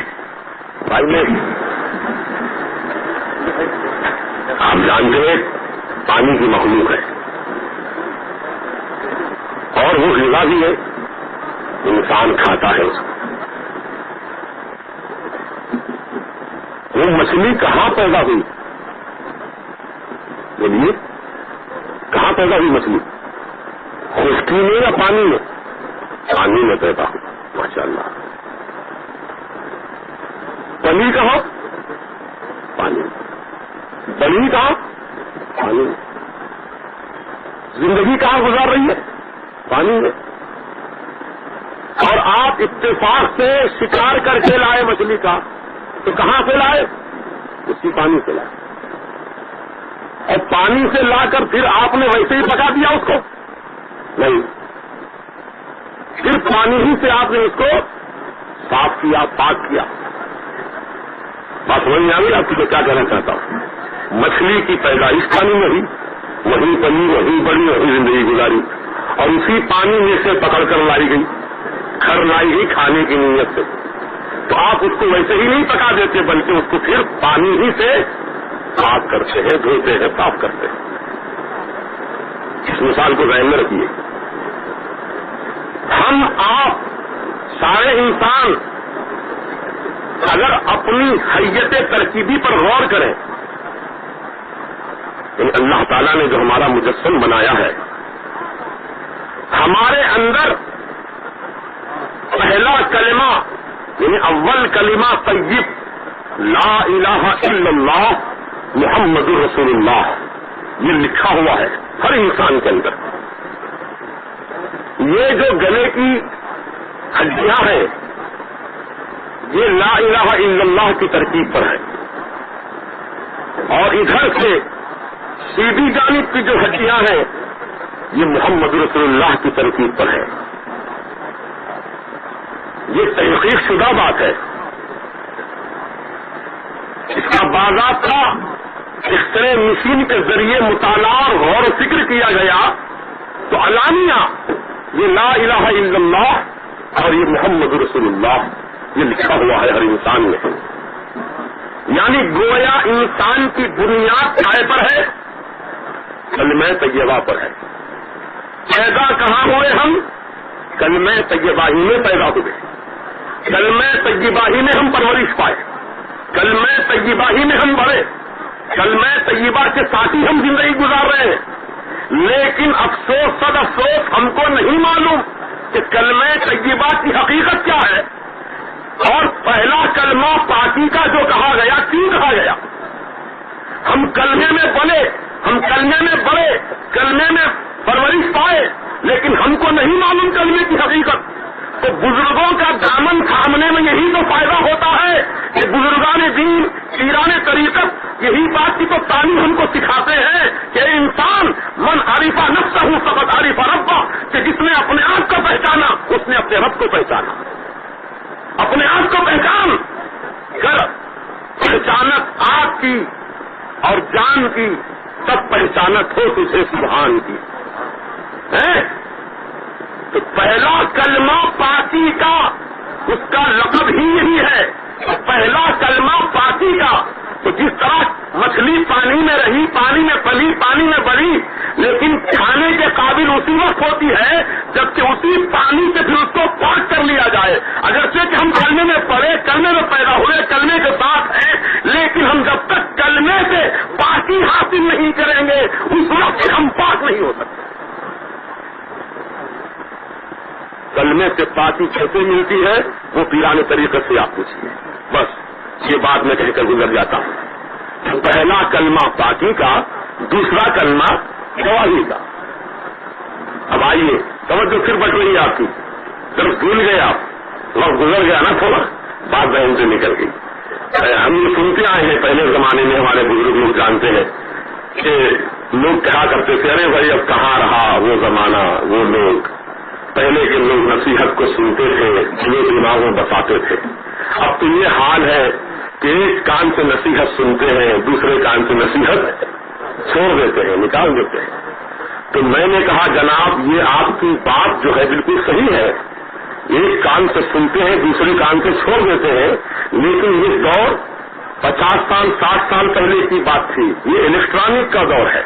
Speaker 2: بھائی میں آپ جانتے ہیں پانی کی مخلوق ہے اور وہ غذا بھی ہے، انسان کھاتا ہے اس کو۔ وہ مچھلی کہاں پیدا ہوئی؟ بولیے، کہاں پیدا ہوئی مچھلی؟ خشکی میں یا پانی میں؟ پانی میں پیدا ہوئی، ماشاء اللہ۔ پنی کہاں؟ پانی میں۔ بنی کہاں؟ پانی میں۔ زندگی کہاں گزار رہی ہے؟ پانی میں۔ اور آپ اتفاق سے شکار کر کے لائے مچھلی کا، تو کہاں سے لائے؟ اسی پانی سے لائے، اور پانی سے لا کر پھر آپ نے ویسے ہی پکا دیا اس کو؟ نہیں، صرف پانی ہی سے آپ نے اس کو صاف کیا، پاک کیا۔ بات سمجھ میں آ گئی آپ کو کیا کہنا چاہتا ہوں؟ مچھلی کی پیدائش پانی میں ہوئی، وہی پلی، وہی بڑی، وہی زندگی گزاری، اور اسی پانی میں سے پکڑ کر لائی گئی، گھر لائی گئی کھانے کی نیت سے۔ تو آپ اس کو ویسے ہی نہیں پکا دیتے، بلکہ اس کو پھر پانی ہی سے صاف کرتے ہیں، دھوتے ہیں، صاف کرتے ہیں۔ اس مثال کو ذہن میں رکھیے۔ ہم آپ سارے انسان اگر اپنی حیت ترکیبی پر غور کریں، یعنی اللہ تعالیٰ نے جو ہمارا مجسم بنایا ہے، ہمارے اندر پہلا کلمہ یعنی اول کلمہ طیب لا الہ الا اللہ محمد رسول اللہ، یہ لکھا ہوا ہے ہر انسان کے اندر۔ یہ جو گلے کی ہڈیاں ہیں، یہ لا الہ الا اللہ کی ترکیب پر ہے، اور ادھر سے سیدھی جانب کی جو ہڈیاں ہیں، یہ محمد رسول اللہ کی ترکیب پر ہے۔ یہ تحقیق شدہ بات ہے۔ اس کا باضابطہ اختراع مشین کے ذریعے مطالعہ اور غور و فکر کیا گیا تو علانیہ یہ لا الہ الا اللہ اور یہ محمد رسول اللہ یہ لکھا ہوا ہے ہر انسان میں۔ یعنی گویا انسان کی بنیاد کائے پر ہے؟ کلمہ طیبہ پر ہے۔ پیدا کہاں ہوئے ہم؟ کلمہ طیبہ ہی میں پیدا ہوئے، کلمہ طیبہ ہی میں ہم پرورش پائے، کلمہ طیبہ ہی میں ہم بڑھے، کلمہ طیبہ کے ساتھ ہی ہم زندگی گزار رہے ہیں۔ لیکن افسوس صد افسوس ہم کو نہیں معلوم کہ کلمہ طیبہ کی حقیقت کیا ہے، اور پہلا کلمہ پاکی کا جو کہا گیا، کیوں کہا گیا؟ ہم کلمے میں پلے، ہم کلمے میں بڑھے، کلمے میں پرورش پائے، لیکن ہم کو نہیں معلوم کلمے کی حقیقت۔ تو بزرگوں کا دامن تھامنے میں یہی تو فائدہ ہوتا ہے کہ بزرگان دین، پیران طریقت یہی بات کی تو تعلیم ہم کو سکھاتے ہیں کہ انسان من عرف نفسہ فقد عرف ربہ، کہ جس نے اپنے آپ کو پہچانا اس نے اپنے رب کو پہچانا۔ اپنے آپ کو پہچان کر پہچانت آپ کی اور جان کی، تب پہچانت ہو تجھے سبحان کی ہے۔ تو پہلا کلمہ پاکی کا، اس کا لقب ہی یہی ہے، پہلا کلمہ پاکی کا۔ تو جس طرح مچھلی پانی میں رہی، پانی میں پلی، پانی میں بڑھی، لیکن کھانے کے قابل اسی وقت ہوتی ہے جبکہ اسی پانی سے پھر اس کو پاک کر لیا جائے۔ اگرچہ کہ ہم کلمے میں پڑے، کلمے میں پیدا ہوئے، کلمے کے ساتھ ہیں، لیکن ہم جب تک کلمے سے پاکی حاصل نہیں کریں گے اس وقت ہم پاک نہیں ہو سکتے۔ کلمے سے پاکی کیسے ملتی ہے وہ پیرانے طریقے سے آپ پوچھیے۔ بس یہ بات میں کہہ کر گزر جاتا ہوں۔ پہلا کلمہ پاکی کا، دوسرا کلمہ گواہی کا۔ اب آئیے توجہ پھر بٹ رہی ہے آپ کی، جب بھول گئے آپ، وقت گزر گیا نا تھوڑا، بات ذہن سے نکل گئی۔ ہم یہ سنتے آئے ہیں، پہلے زمانے میں ہمارے بزرگ لوگ جانتے ہیں کہ لوگ کہا کرتے تھے ارے بھائی اب کہاں رہا وہ زمانہ، وہ لوگ پہلے کے لوگ نصیحت کو سنتے تھے، دلوں دماغوں بتاتے تھے۔ اب تو یہ حال ہے کہ ایک کان سے نصیحت سنتے ہیں، دوسرے کان سے نصیحت چھوڑ دیتے ہیں، نکال دیتے ہیں۔ تو میں نے کہا جناب یہ آپ کی بات جو ہے بالکل صحیح ہے، ایک کان سے سنتے ہیں دوسرے کان سے چھوڑ دیتے ہیں، لیکن یہ دور 50 سال 60 سال پہلے کی بات تھی، یہ الیکٹرانک کا دور ہے،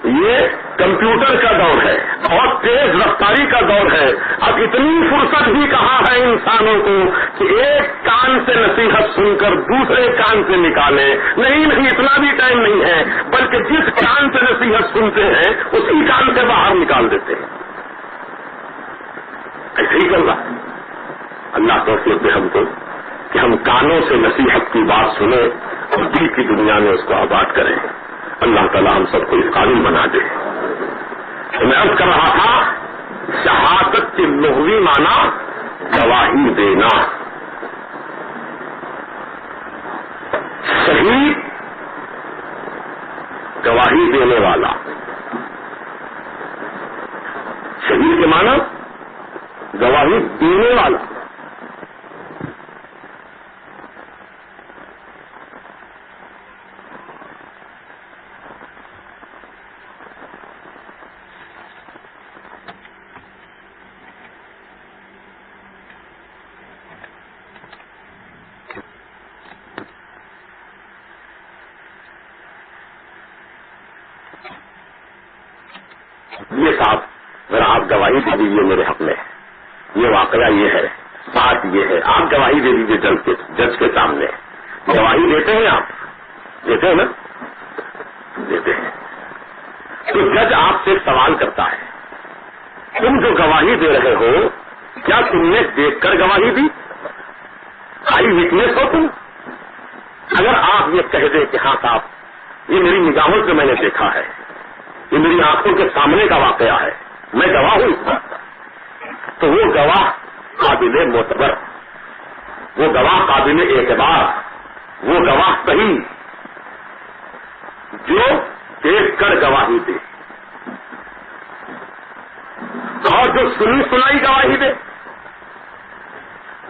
Speaker 2: یہ کمپیوٹر کا دور ہے، بہت تیز رفتاری کا دور ہے. اب اتنی فرصت بھی کہاں ہے انسانوں کو کہ ایک کان سے نصیحت سن کر دوسرے کان سے نکالے. نہیں، اتنا بھی ٹائم نہیں ہے، بلکہ جس کان سے نصیحت سنتے ہیں اسی کان سے باہر نکال دیتے ہیں. ایسے ہی کر رہا اللہ توفیق دے ہم کو کہ ہم کانوں سے نصیحت کی بات سنیں اور دل کی دنیا میں اس کو آباد کریں. اللہ تعالیٰ ہم سب کو اس قابل بنا دے. میں عرض کر رہا تھا شہادت کے لغوی معنی گواہی دینا. شہید گواہی دینے والا. شہید کے معنی گواہی دینے والا. یہ صاحب ذرا آپ گواہی دے دیجیے میرے حق میں. یہ واقعہ یہ ہے، بات یہ ہے. آپ گواہی دے دیجیے جج کے سامنے. گواہی دیتے ہیں آپ؟ دیتے ہیں نا؟ دیتے ہیں. تو جج آپ سے سوال کرتا ہے، تم جو گواہی دے رہے ہو کیا تم نے دیکھ کر گواہی دی؟ آئی وٹنس ہو تم؟ اگر آپ یہ کہہ دیں کہ ہاں صاحب یہ میری نگاہوں سے میں نے دیکھا ہے، یہ میری آنکھوں کے سامنے کا واقعہ ہے، میں گواہ ہوں اس بات کا، تو وہ گواہ قابل معتبر، وہ گواہ قابل اعتبار، وہ گواہ صحیح جو دیکھ کر گواہی دے اور جو سنی سنائی گواہی دے.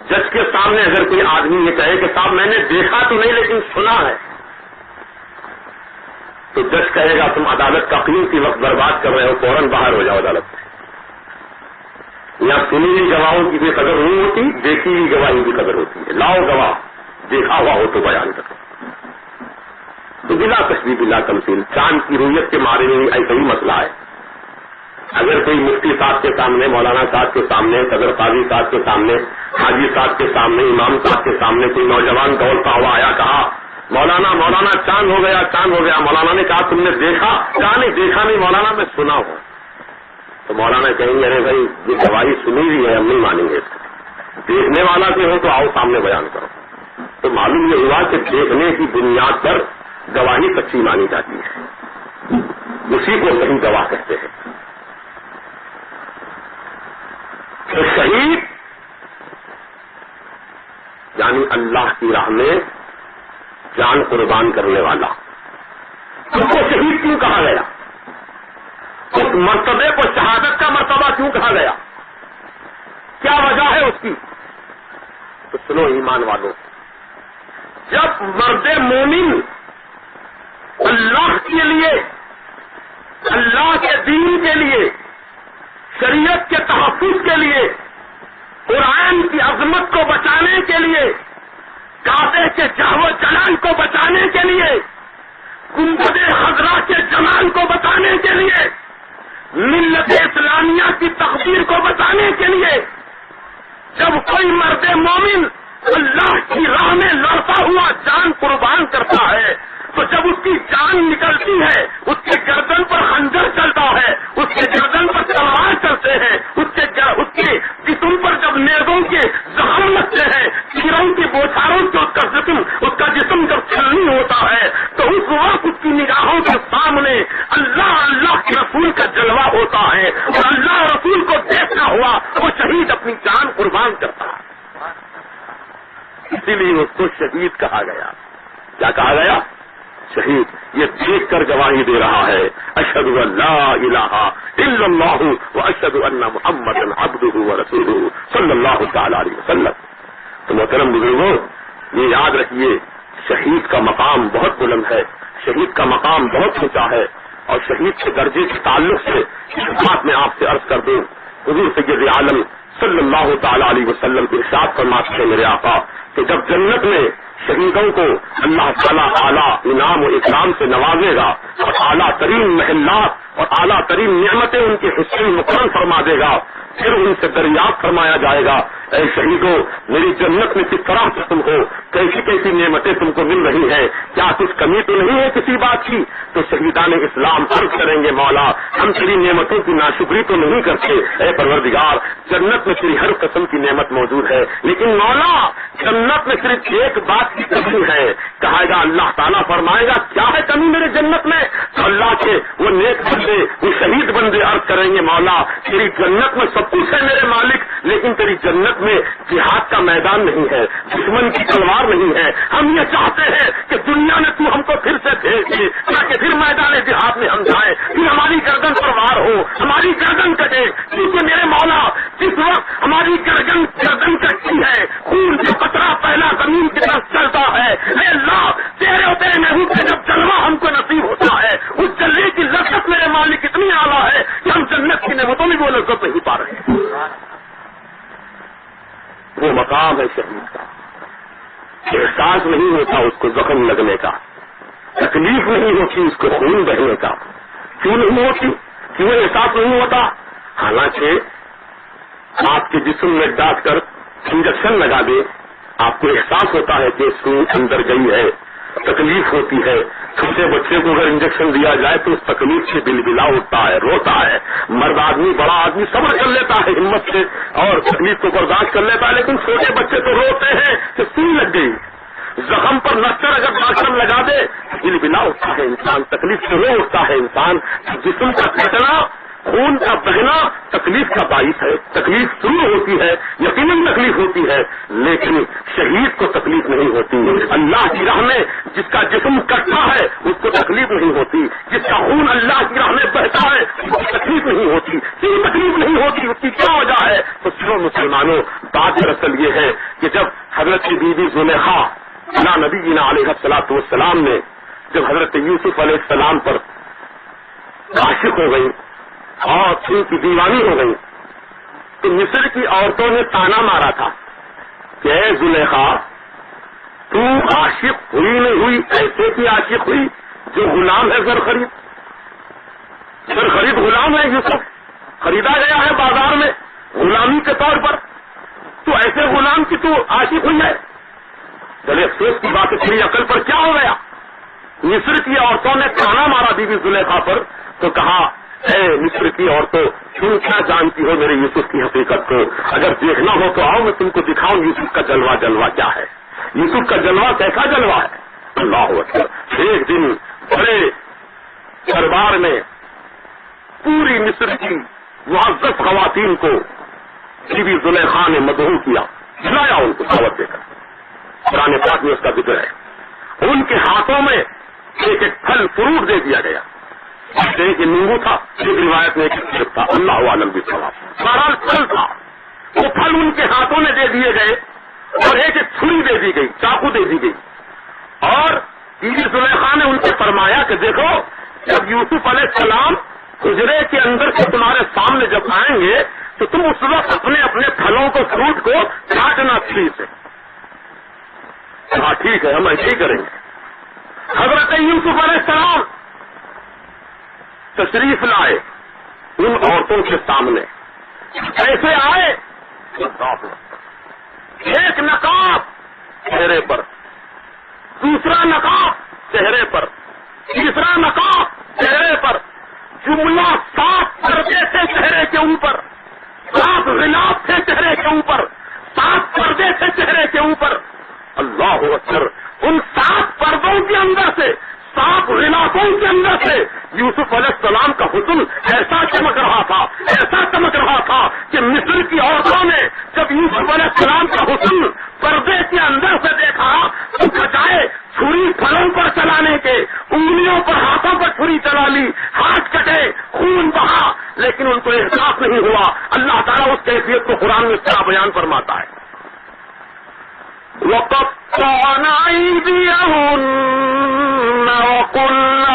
Speaker 2: جج کے سامنے اگر کوئی آدمی یہ کہے کہ صاحب میں نے دیکھا تو نہیں لیکن سنا ہے، تو جج کہے گا تم عدالت کا قیمتی وقت برباد کر رہے ہو، فوراً باہر ہو جاؤ عدالت سے. یہاں سنی ہوئی گواہوں کی بھی قدر نہیں ہوتی، دیکھی ہوئی گواہی کی قدر ہوتی ہے. لاؤ گواہ، دیکھا ہوا ہو تو بیان کرو. تو بلا تشبیہ بلا تمثیل چاند کی رویت کے مارے میں ایسا ہی مسئلہ ہے. اگر کوئی مفتی صاحب کے سامنے، مولانا صاحب کے سامنے، صدر قاضی صاحب کے سامنے، حاجی صاحب کے سامنے، امام صاحب کے سامنے کوئی نوجوان دوڑتا ہوا آیا، کہا مولانا چاند ہو گیا، چاند ہو گیا. مولانا نے کہا تم نے دیکھا؟ کہا نہیں دیکھا نہیں مولانا، میں سنا ہوں. تو مولانا کہیں گے ارے بھائی یہ گواہی سنی ہوئی ہے، ہم نہیں مانیں گے. دیکھنے والا سے ہو تو آؤ سامنے بیان کرو. تو معلوم یہ ہوا کہ دیکھنے کی بنیاد پر گواہی سچی مانی جاتی ہے، اسی کو صحیح گواہ کہتے ہیں. تو شہید یعنی اللہ کی راہ میں جان قربان کرنے والا. اس کو شہید کیوں کہا گیا؟ اس مرتبے کو شہادت کا مرتبہ کیوں کہا گیا؟ کیا وجہ ہے اس کی؟ تو سنو ایمان والوں، جب مرد مومن اللہ کے لیے، اللہ کے دین کے لیے، شریعت کے تحفظ کے لیے، قرآن کی عظمت کو بچانے کے لیے، کعبے کے جاہ و جلال کو بچانے کے لیے، گنبد خضرا کے جمال کو بچانے کے لیے، ملت اسلامیہ کی تقدیر کو بچانے کے لیے، جب کوئی مرد مومن اللہ کی راہ میں لڑتا ہوا جان قربان کرتا ہے، تو جب اس کی جان نکلتی ہے، اس کے گردن پر خنجر چلتا ہے، اس کے گردن پر تلوار چلتے ہیں، اس کے جسم پر جب نیزوں کے زخم لگتے ہیں، تیروں کی بوچھاروں سے اس کا جسم جب چھلنی ہوتا ہے، تو اس وقت اس کی نگاہوں کے سامنے اللہ کے رسول کا جلوہ ہوتا ہے، اور اللہ رسول کو دیکھنا ہوا وہ شہید اپنی جان قربان کرتا ہے. اسی لیے اس کو شہید کہا گیا. کیا کہا گیا؟ شہید. یہ دیکھ کر گواہی دے رہا ہے اشہد ان لا الہ الا اللہ واشہد ان محمدا عبدہ ورسولہ صلی اللہ تعالی علیہ وسلم. تو محترم بزرگوں، یہ یاد رکھیے شہید کا مقام بہت بلند ہے، شہید کا مقام بہت اونچا ہے. اور شہید کے درجے کے تعلق سے اس بات میں آپ سے عرض کر دوں، حضور سید عالم صلی اللہ تعالی علیہ وسلم ارشاد فرماتے ہیں میرے آقا کہ جب جنت میں شہیدوں کو اللہ تعالیٰ اعلیٰ انعام و اکرام سے نوازے گا اور اعلیٰ ترین محلات اور اعلیٰ ترین نعمتیں ان کے حصے میں مقرر فرما دے گا. پھر ان سے دریافت فرمایا جائے گا اے شہیدوں میری جنت میں کس طرح سے تم ہو, کیسی کیسی نعمتیں تم کو مل رہی ہیں, کیا کچھ کمی تو نہیں ہے کسی بات کی؟ تو شہیدان اسلام عرض کریں گے مولا ہم تیری نعمتوں کی ناشکری تو نہیں کرتے, اے پروردگار جنت میں تیری ہر قسم کی نعمت موجود ہے, لیکن مولا جنت میں صرف ایک بات کی کمی ہے. کہے گا اللہ تعالیٰ فرمائے گا کیا ہے کمی میرے جنت میں؟ تو اللہ کے وہ نیک بندے وہ شہید بندے عرض کریں گے مولا تیری جنت میں سب کچھ ہے میرے مالک, لیکن تیری جنت میں جہاد کا میدان نہیں ہے, دشمن کی تلوار نہیں ہے. ہم یہ چاہتے ہیں کہ دنیا میں تو ہم کو پھر سے بھیج دے تاکہ پھر میدان جہاد میں ہم جائیں, پھر ہماری گردن پر وار ہو, ہماری گردن کٹے. کیونکہ میرے مولا جس وقت ہماری گردن کٹتی ہے خون کا قطرہ پہلا زمین کی طرف چلتا ہے, اے اللہ تیرے اور تیرے محبوب کا جب جلوہ ہم کو نصیب ہوتا ہے اس جلوے کی لذت میرے مالک اتنی اعلیٰ ہے کہ ہم جنت کی نعمتوں میں وہ لذت نہیں پا رہے ہیں. وہ مقام ہے شہید کا, احساس نہیں ہوتا اس کو زخم لگنے کا, تکلیف نہیں ہوتی اس کو خون بہنے کا. کیوں نہیں ہوتی؟ کیوں احساس نہیں ہوتا؟ حالانکہ آپ کے جسم میں ڈال کر انجیکشن لگا دے آپ کو احساس ہوتا ہے کہ سوئی اندر گئی ہے, تکلیف ہوتی ہے. چھوٹے بچے کو اگر انجیکشن دیا جائے تو اس تکلیف سے بلبلا اٹھتا ہے, روتا ہے. مرد آدمی بڑا آدمی صبر کر لیتا ہے ہمت سے اور تکلیف کو برداشت کر لیتا ہے, لیکن چھوٹے بچے تو روتے ہیں کہ سوئی لگ گئی. زخم پر نکر اگر ڈاکٹر لگا دے بلبلا اٹھتا ہے انسان, تکلیف سے رو اٹھتا ہے انسان. جسم کا کٹنا خون کا بہنا تکلیف کا باعث ہے, تکلیف شروع ہوتی ہے, یقیناً تکلیف ہوتی ہے, لیکن شہید کو تکلیف نہیں ہوتی. اللہ کی راہ میں جس کا جسم کٹتا ہے اس کو تکلیف نہیں ہوتی, جس کا خون اللہ کی راہ میں بہتا ہے اس کو تکلیف نہیں ہوتی. کیوں تکلیف نہیں ہوتی؟ اس کی کیا وجہ ہے؟ تو سنو مسلمانوں, بات دراصل یہ ہے کہ جب حضرت بی بی زلیخا نبی علیہ الصلوۃ والسلام نے جب حضرت یوسف علیہ السلام پر عاشق ہو گئی اور ان کی دیوانی ہو گئی تو مصر کی عورتوں نے تانا مارا تھا کہ اے زلیخا تو عاشق ہوئی نہیں ہوئی, ایسے کی عاشق ہوئی جو غلام ہے زر خرید غلام ہے. یوسف خریدا گیا ہے بازار میں غلامی کے طور پر, تو ایسے غلام کی تو عاشق ہوئی ہے. چلے افسوس کی بات ہے تیری عقل پر کیا ہو گیا؟ مصر کی عورتوں نے تانا مارا بی بی زلیخا پر تو کہا اے مصر کی عورتوں تم کیا جانتی ہو میرے یوسف کی حقیقت کو؟ اگر دیکھنا ہو تو آؤ میں تم کو دکھاؤں یوسف کا جلوہ کیا ہے. یوسف کا جلوہ کیسا جلوہ ہے؟ اللہ اکبر. ایک دن بڑے دربار میں پوری مصر کی معزز خواتین کو بی بی زلیخا نے مدعو کیا, بلایا ان کو دعوت دے کر. قرآن پاک میں اس کا ذکر ہے. ان کے ہاتھوں میں ایک ایک پھل فروٹ دے دیا گیا. ایک نیمبو تھا, ایک روایت میں ایک سیب تھا, اللہ عالم بھی ثواب. بہرحال پھل تھا, وہ پھل ان کے ہاتھوں میں دے دیے گئے اور ایک ایک چھری دے دی گئی, چاقو دے دی گئی. اور بی بی زلیخا نے ان سے فرمایا کہ دیکھو جب یوسف علیہ السلام حجرے کے اندر سے تمہارے سامنے جب آئیں گے تو تم اس وقت اپنے اپنے پھلوں کو فروٹ کو کاٹنا چھری سے. ہاں ٹھیک ہے ہم ایسے ہی کریں گے. حضرت یوسف علیہ السلام تشریف لائے ان عورتوں کے سامنے. ایسے آئے ایک نقاب چہرے پر, دوسرا نقاب چہرے پر, تیسرا نقاب چہرے پر, جملہ 7 پردے تھے چہرے کے اوپر, 7 غلاف تھے چہرے کے اوپر, 7 پردے تھے چہرے کے اوپر. اللہ اکبر. ان 7 پردوں کے اندر سے 7 غلافوں کے اندر سے یوسف علیہ السلام کا حسن ایسا چمک رہا تھا, ایسا چمک رہا تھا کہ مصر کی عورتوں نے جب یوسف علیہ السلام کا حسن پردے کے اندر سے دیکھا تو بجائے چھری پھلوں پر چلانے کے انگلیوں پر ہاتھوں پر چھری چلا لی, ہاتھ کٹے, خون بہا, لیکن ان کو احساس نہیں ہوا. اللہ تعالیٰ اس کیفیت کو قرآن میں کیا بیان فرماتا ہے؟ وَقَطَّعْنَا أَيْدِيَهُنَّ وَقُلْنَ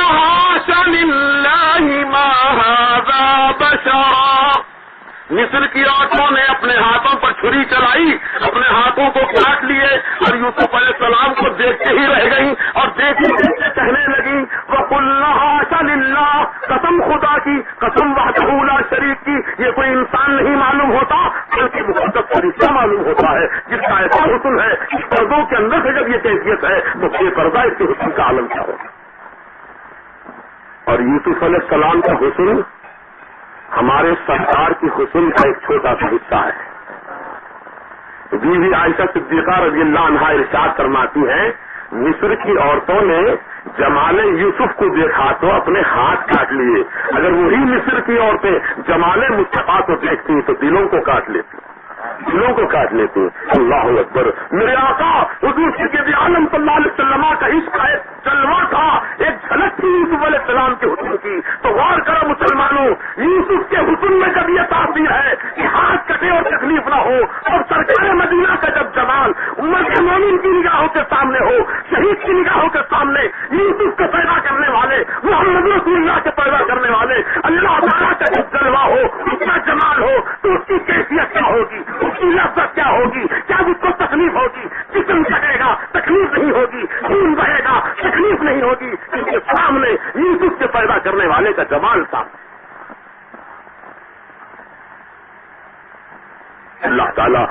Speaker 2: حَاشَ لِلَّهِ مَا هَذَا بَشَرًا مصر کی عورتوں نے اپنے ہاتھوں پر چھری چلائی، اپنے ہاتھوں کو کاٹ لیے اور یوسف علیہ السلام کو دیکھتے ہی رہ گئی اور دیکھتے دیکھتے کہنے لگی وَقُلْنَا حَاشَ لِلَّهِ، قسم خدا کی، قسم وحدہ لا شریک کی، یہ کوئی انسان نہیں معلوم ہوتا بلکہ مقدس فرشتہ معلوم ہوتا ہے جس کا ایسا حسن ہے، اس پردوں کے اندر سے جب یہ کیفیت ہے تو بے پردہ اس کے حسن کا عالم کیا ہوگا۔ اور یوسف علیہ السلام کا حسن ہمارے سرکار کی حسن کا ایک چھوٹا سا حصہ ہے۔ بیوی عائشہ صدیقہ رضی اللہ عنہا ارشاد فرماتی ہیں مصر کی عورتوں نے جمال یوسف کو دیکھا تو اپنے ہاتھ کاٹ لیے، اگر وہی مصر کی عورتیں جمال مصطفیٰ کو دیکھتی تو دلوں کو کاٹ لیتی، دلوں کو کاٹ لیتی۔ اللہ اکبر، میرے آقا حضور سید عالم صلی اللہ علیہ وسلم کا عشق ایک جلوہ تھا، ایک جھلک تھی یوسف علیہ السلام کے حسن کی۔ تو غور کرو مسلمانوں، یوسف کے حسن میں جب یہ تاثیر ہے کہ ہاتھ کٹے اور تکلیف نہ ہو، اور سرکار مدینہ کا جب جمال امت مومن کی نگاہوں کے سامنے ہو، شہید کی نگاہوں کے سامنے، یوسف کو پیدا کرنے والے، محمد رسول اللہ کے پیدا کرنے والے اللہ تعالیٰ کا جب جلوہ ہو، اس کا جمال ہو، تو اس کی کیفیت کیا ہوگی، اس کی لذت کیا ہوگی؟ کیا اس کو تکلیف ہوگی؟ جسم جگے گا تکلیف نہیں ہوگی، خون بہے گا تکلیف نہیں ہوگی، کیونکہ سامنے یوسف کے پیدا کرنے والے کا جمال تھا۔ اللہ تعالیٰ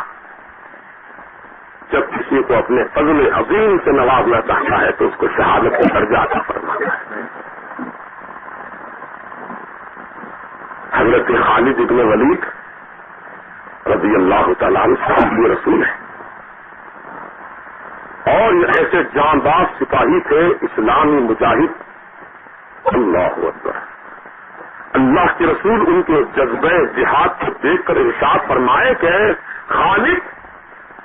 Speaker 2: جب کسی کو اپنے فضل عظیم سے نوازنا چاہتا ہے تو اس کو شہادت کا درجہ عطا فرماتا ہے۔ حضرت خالد ابن ولید رضی اللہ تعالیٰ عنہ صحابی رسول ہے اور یہ ایسے جانباز سپاہی تھے، اسلامی مجاہد۔ اللہ اکبر، اللہ کے رسول ان کے جذبہ جہاد کو دیکھ کر ارشاد فرمائے کہ خالد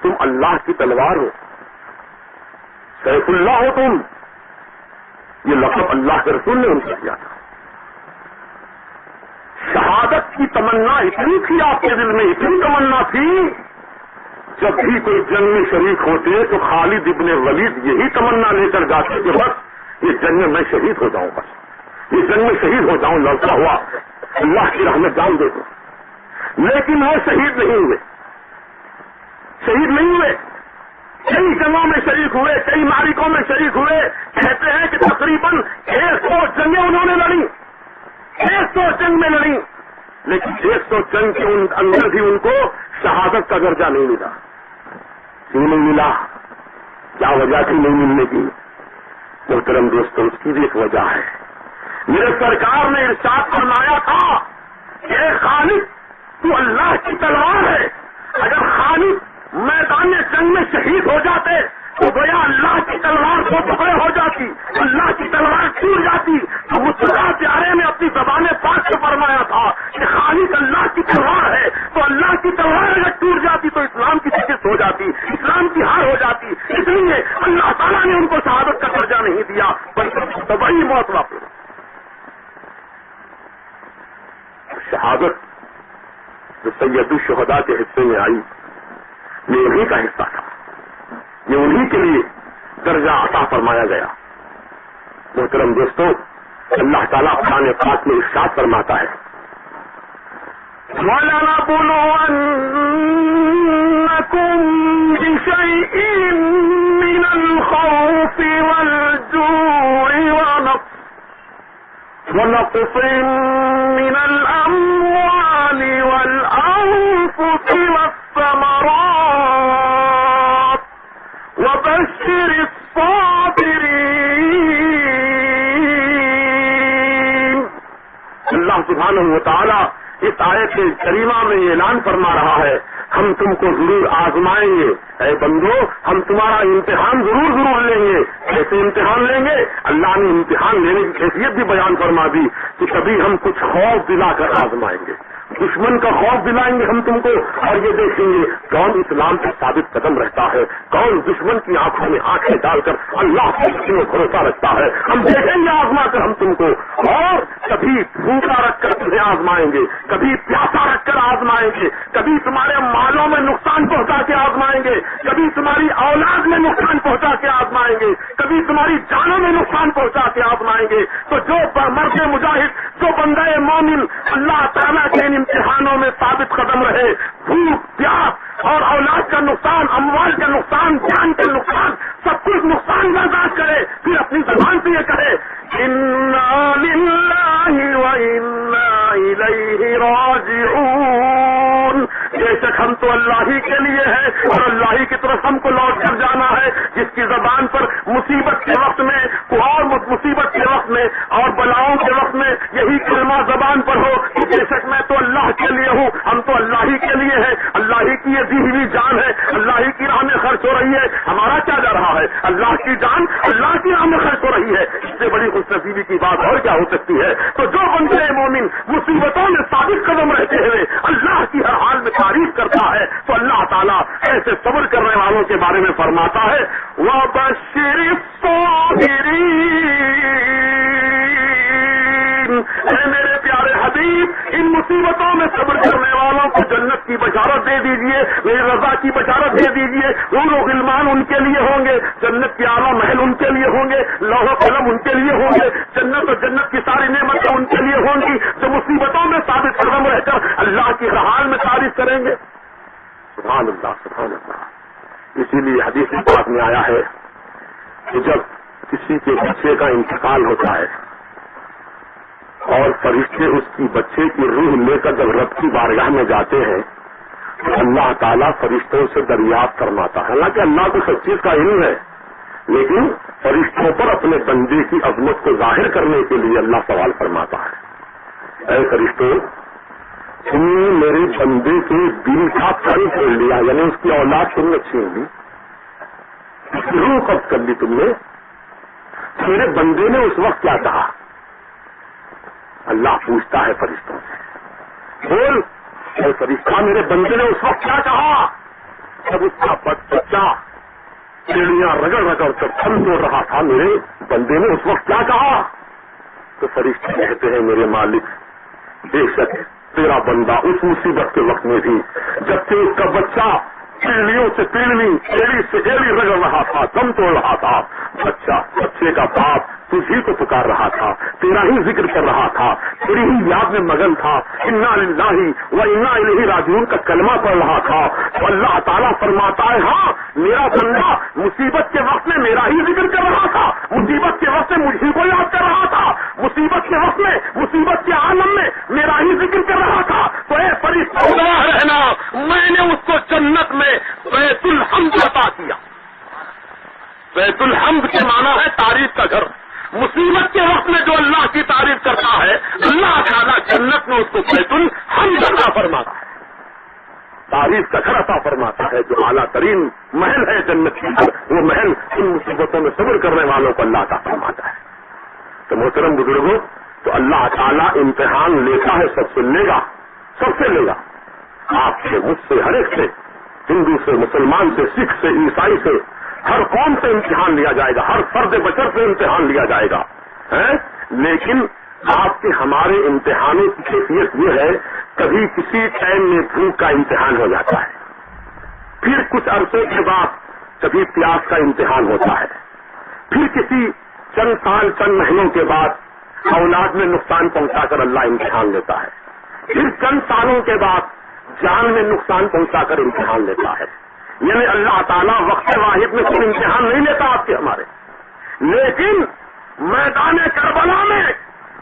Speaker 2: تم اللہ کی تلوار ہو، سیف اللہ ہو تم۔ یہ لقب اللہ کے رسول نے ان سے دیا تھا۔ شہادت کی تمنا اتنی تھی آپ کے دل میں، اتنی تمنا تھی، جب بھی کوئی جنگ میں شریک ہوتے تو خالد ابن ولید یہی تمنا لے کر جاتے کہ بس یہ جنگ میں میں شہید ہو جاؤں، بس یہ جنگ میں شہید ہو جاؤں، لڑتا ہوا اللہ کی راہ میں جان دے دوں۔ لیکن وہ شہید نہیں ہوئے، شہید نہیں ہوئے، کئی جنگوں میں شریک ہوئے، کئی معرکوں میں شریک ہوئے۔ کہتے ہیں کہ تقریباً 100 جنگیں انہوں نے لڑی، 100 جنگ میں لڑی، لیکن 100 جنگ کے اندر بھی ان کو شہادت کا درجہ نہیں ملا۔ کیوں نہیں ملا؟ کیا وجہ تھی نہیں ملنے کی؟ محترم دوستوں، اس کی بھی ایک وجہ ہے۔ میرے سرکار نے ارشاد فرمایا تھا کہ خالد تو اللہ کی تلوار ہے، اگر خالد میدان جنگ میں شہید ہو جاتے تو گویا اللہ کی تلوار کو ٹکڑے ہو جاتی، اللہ کی تلوار ٹوٹ جاتی۔ تو مصطفیٰ پیارے نے اپنی زبان پاک سے فرمایا تھا کہ خالد اللہ کی تلوار ہے، تو اللہ کی تلوار اگر ٹوٹ جاتی تو اسلام کی شکست ہو جاتی، اسلام کی ہار ہو جاتی۔ اس لیے اللہ تعالیٰ نے ان کو شہادت کا درجہ نہیں دیا بلکہ طبعی موت واپس۔ شہادت جو سید الشہداء کے حصے میں آئی یہ انہی کا حصہ تھا، یہ انہی کے لیے درجہ عطا فرمایا گیا۔ محترم دوستوں، اللہ تعالیٰ قرآن پاک میں ارشاد فرماتا ہے وَلَنَبْلُوَنَّكُمْ بِشَيْءٍ مِّنَ الْخَوْفِ وَالْجُوعِ وَنَقْصٍ مِّنَ الْأَمْوَالِ وَالْأَنفُسِ وَالثَّمَرَاتِ وَبَشِّرِ الصَّابِرِينَ۔ اللہ سبحانہ وتعالیٰ اس آیت کریمہ میں اعلان فرما رہا ہے ہم تم کو ضرور آزمائیں گے، اے بندو ہم تمہارا امتحان ضرور لیں گے۔ ایسے امتحان لیں گے، اللہ نے امتحان لینے کی کیفیت بھی بیان فرما دی کہ کبھی ہم کچھ خوف دلا کر آزمائیں گے، دشمن کا خوف دلائیں گے ہم تم کو، اور یہ دیکھیں گے کون اسلام پر ثابت قدم رہتا ہے، کون دشمن کی آنکھوں میں آنکھیں ڈال کر اللہ کے میں بھروسہ رکھتا ہے۔ ہم دیکھیں گے آزما کر ہم تم کو، اور کبھی بھوکا رکھ کر تمہیں آزمائیں گے، کبھی پیاسا رکھ کر آزمائیں گے، کبھی تمہارے مالوں میں نقصان پہنچا کے آزمائیں گے، کبھی تمہاری اولاد میں نقصان پہنچا کے آزمائیں گے، کبھی تمہاری جانوں میں نقصان پہنچا کے آزمائیں گے۔ تو جو مرد مجاہد، جو بندہ مومن اللہ تعالیٰ کے ان امتحانوں میں ثابت قدم ہے بھوک پیاس اور اولاد کا نقصان، اموال کا نقصان، جان کا نقصان، سب کچھ نقصان برداشت کرے، پھر اپنی زبان سے یہ کہے انا للہ وانا الیہ راجعون، بے شک ہم تو اللہ ہی کے لیے ہیں اور اللہ ہی کی طرف ہم کو لوٹ کر جانا ہے. جس کی زبان پر مصیبت کے وقت میں اور مصیبت کے وقت میں اور بلاؤں کے وقت میں یہی کلمہ زبان پر ہو کہ بے شک میں تو اللہ کے لیے ہوں، ہم تو اللہ ہی کے لیے ہیں، اللہ ہی کی یہ دی ہوئی جان ہے، اللہ ہی کی راہ میں خرچ ہو رہی ہے، ہمارا کیا جا رہا ہے؟ اللہ کی جان اللہ کی راہ میں خرچ ہو رہی ہے. اس سے بڑی خوش نصیبی کی بات اور کیا ہو سکتی ہے؟ تو جو بندے مومن مصیبتوں میں ثابت قدم رہتے ہوئے اللہ کی ہر حال میں تعریف کرتا ہے تو اللہ تعالیٰ ایسے صبر کرنے والوں کے بارے میں فرماتا ہے وَبَشِّرِ الصَّابِرِينَ، اے میرے پیارے حبیب ان مصیبتوں میں صبر کرنے والوں کو جنت کی بشارت دے دیجئے، میری رضا کی بشارت دے دیجئے. حور و غلمان ان کے لیے ہوں گے، جنت کے اعلیٰ محل ان کے لیے ہوں گے، لوح و قلم ان کے لیے ہوں گے، جنت اور جنت کی ساری نعمتیں ان کے لیے ہوں گی جو مصیبتوں میں ثابت قدم رہ کر اللہ کی حال میں تعریف کریں گے. سبحان اللہ سبحان اللہ. اسی لیے حدیث پاک میں آیا ہے کہ جب کسی کے بچے کا انتقال ہوتا ہے اور فرشتے اس کی بچے کی روح لے کر جب رب کی بارگاہ میں جاتے ہیں تو اللہ تعالیٰ فرشتوں سے دریافت فرماتا ہے. حالانکہ اللہ کو سب چیز کا علم ہے لیکن فرشتوں پر اپنے بندے کی عظمت کو ظاہر کرنے کے لیے اللہ سوال فرماتا ہے اے فرشتوں تم نے میرے بندے کے دل کا پھل کھول لیا، یعنی اس کی اولاد تم نے چھین لی، روح قبض کر لی تم نے، میرے بندے نے اس وقت کیا کہا؟ اللہ پوچھتا ہے فرشتوں سے بول اے فرشتہ میرے بندے نے اس وقت کیا کہا؟ جب اس کا بچہ چڑیاں رگڑ رگڑ کر تھم توڑ رہا تھا میرے بندے نے اس وقت کیا کہا؟ تو فرشتے کہتے ہیں میرے مالک بے شک تیرا بندہ اس مصیبت کے وقت میں بھی جب کہ اس کا بچہ پیڑیوں سے پیڑی ایڑی سے ایڑی رگڑ رہا تھا، دم توڑ رہا تھا، بچے کا باپ تجھی کو پکار رہا تھا، تیرا ہی ذکر کر رہا تھا، تیری ہی یاد میں مگن تھا، انا للہ و انا الیہ راجعون کا کلمہ پڑھ رہا تھا. تو اللہ تعالیٰ فرماتا ہے ہاں میرا بندہ مصیبت کے وقت میں میرا ہی ذکر کر رہا تھا، مصیبت کے وقت میں مجھے کو یاد کر رہا تھا، مصیبت کے وقت میں مصیبت کے عالم میں میرا ہی ذکر کر رہا تھا. تو اے فرشتہ رہنا میں نے اس کو جنت میں بیت الحمد عطا کیا. بیت الحمد کے معنی ہے تعریف کا گھر. مصیبت کے وقت میں جو اللہ کی تعریف کرتا ہے اللہ تعالیٰ جنت میں اس کو بیت الحمد عطا فرماتا ہے، تعریف کا گھر عطا فرماتا ہے جو اعلیٰ ترین محل ہے جنت کی. وہ محل ان مصیبتوں میں صبر کرنے والوں کو اللہ عطا فرماتا ہے. تو محترم بزرگوں تو اللہ تعالیٰ امتحان لیتا ہے، سب سے لے گا، سب سے لے گا، آپ سے مجھ سے ہر ایک سے، ہندو سے مسلمان سے سکھ سے عیسائی سے، ہر قوم سے امتحان لیا جائے گا، ہر فرد بشر سے امتحان لیا جائے گا. لیکن آپ کے ہمارے امتحانوں کی کیفیت یہ ہے کبھی کسی ٹائم میں بھوک کا امتحان ہو جاتا ہے، پھر کچھ عرصے کے بعد کبھی پیاس کا امتحان ہوتا ہے، پھر کسی چند سال چند مہینوں کے بعد اولاد میں نقصان پہنچا کر اللہ امتحان لیتا ہے، پھر چند سالوں کے بعد جان میں نقصان پہنچا کر امتحان لیتا ہے. یعنی اللہ تعالیٰ وقت واحد میں کوئی امتحان نہیں لیتا آپ کے ہمارے. لیکن میدان کربلا میں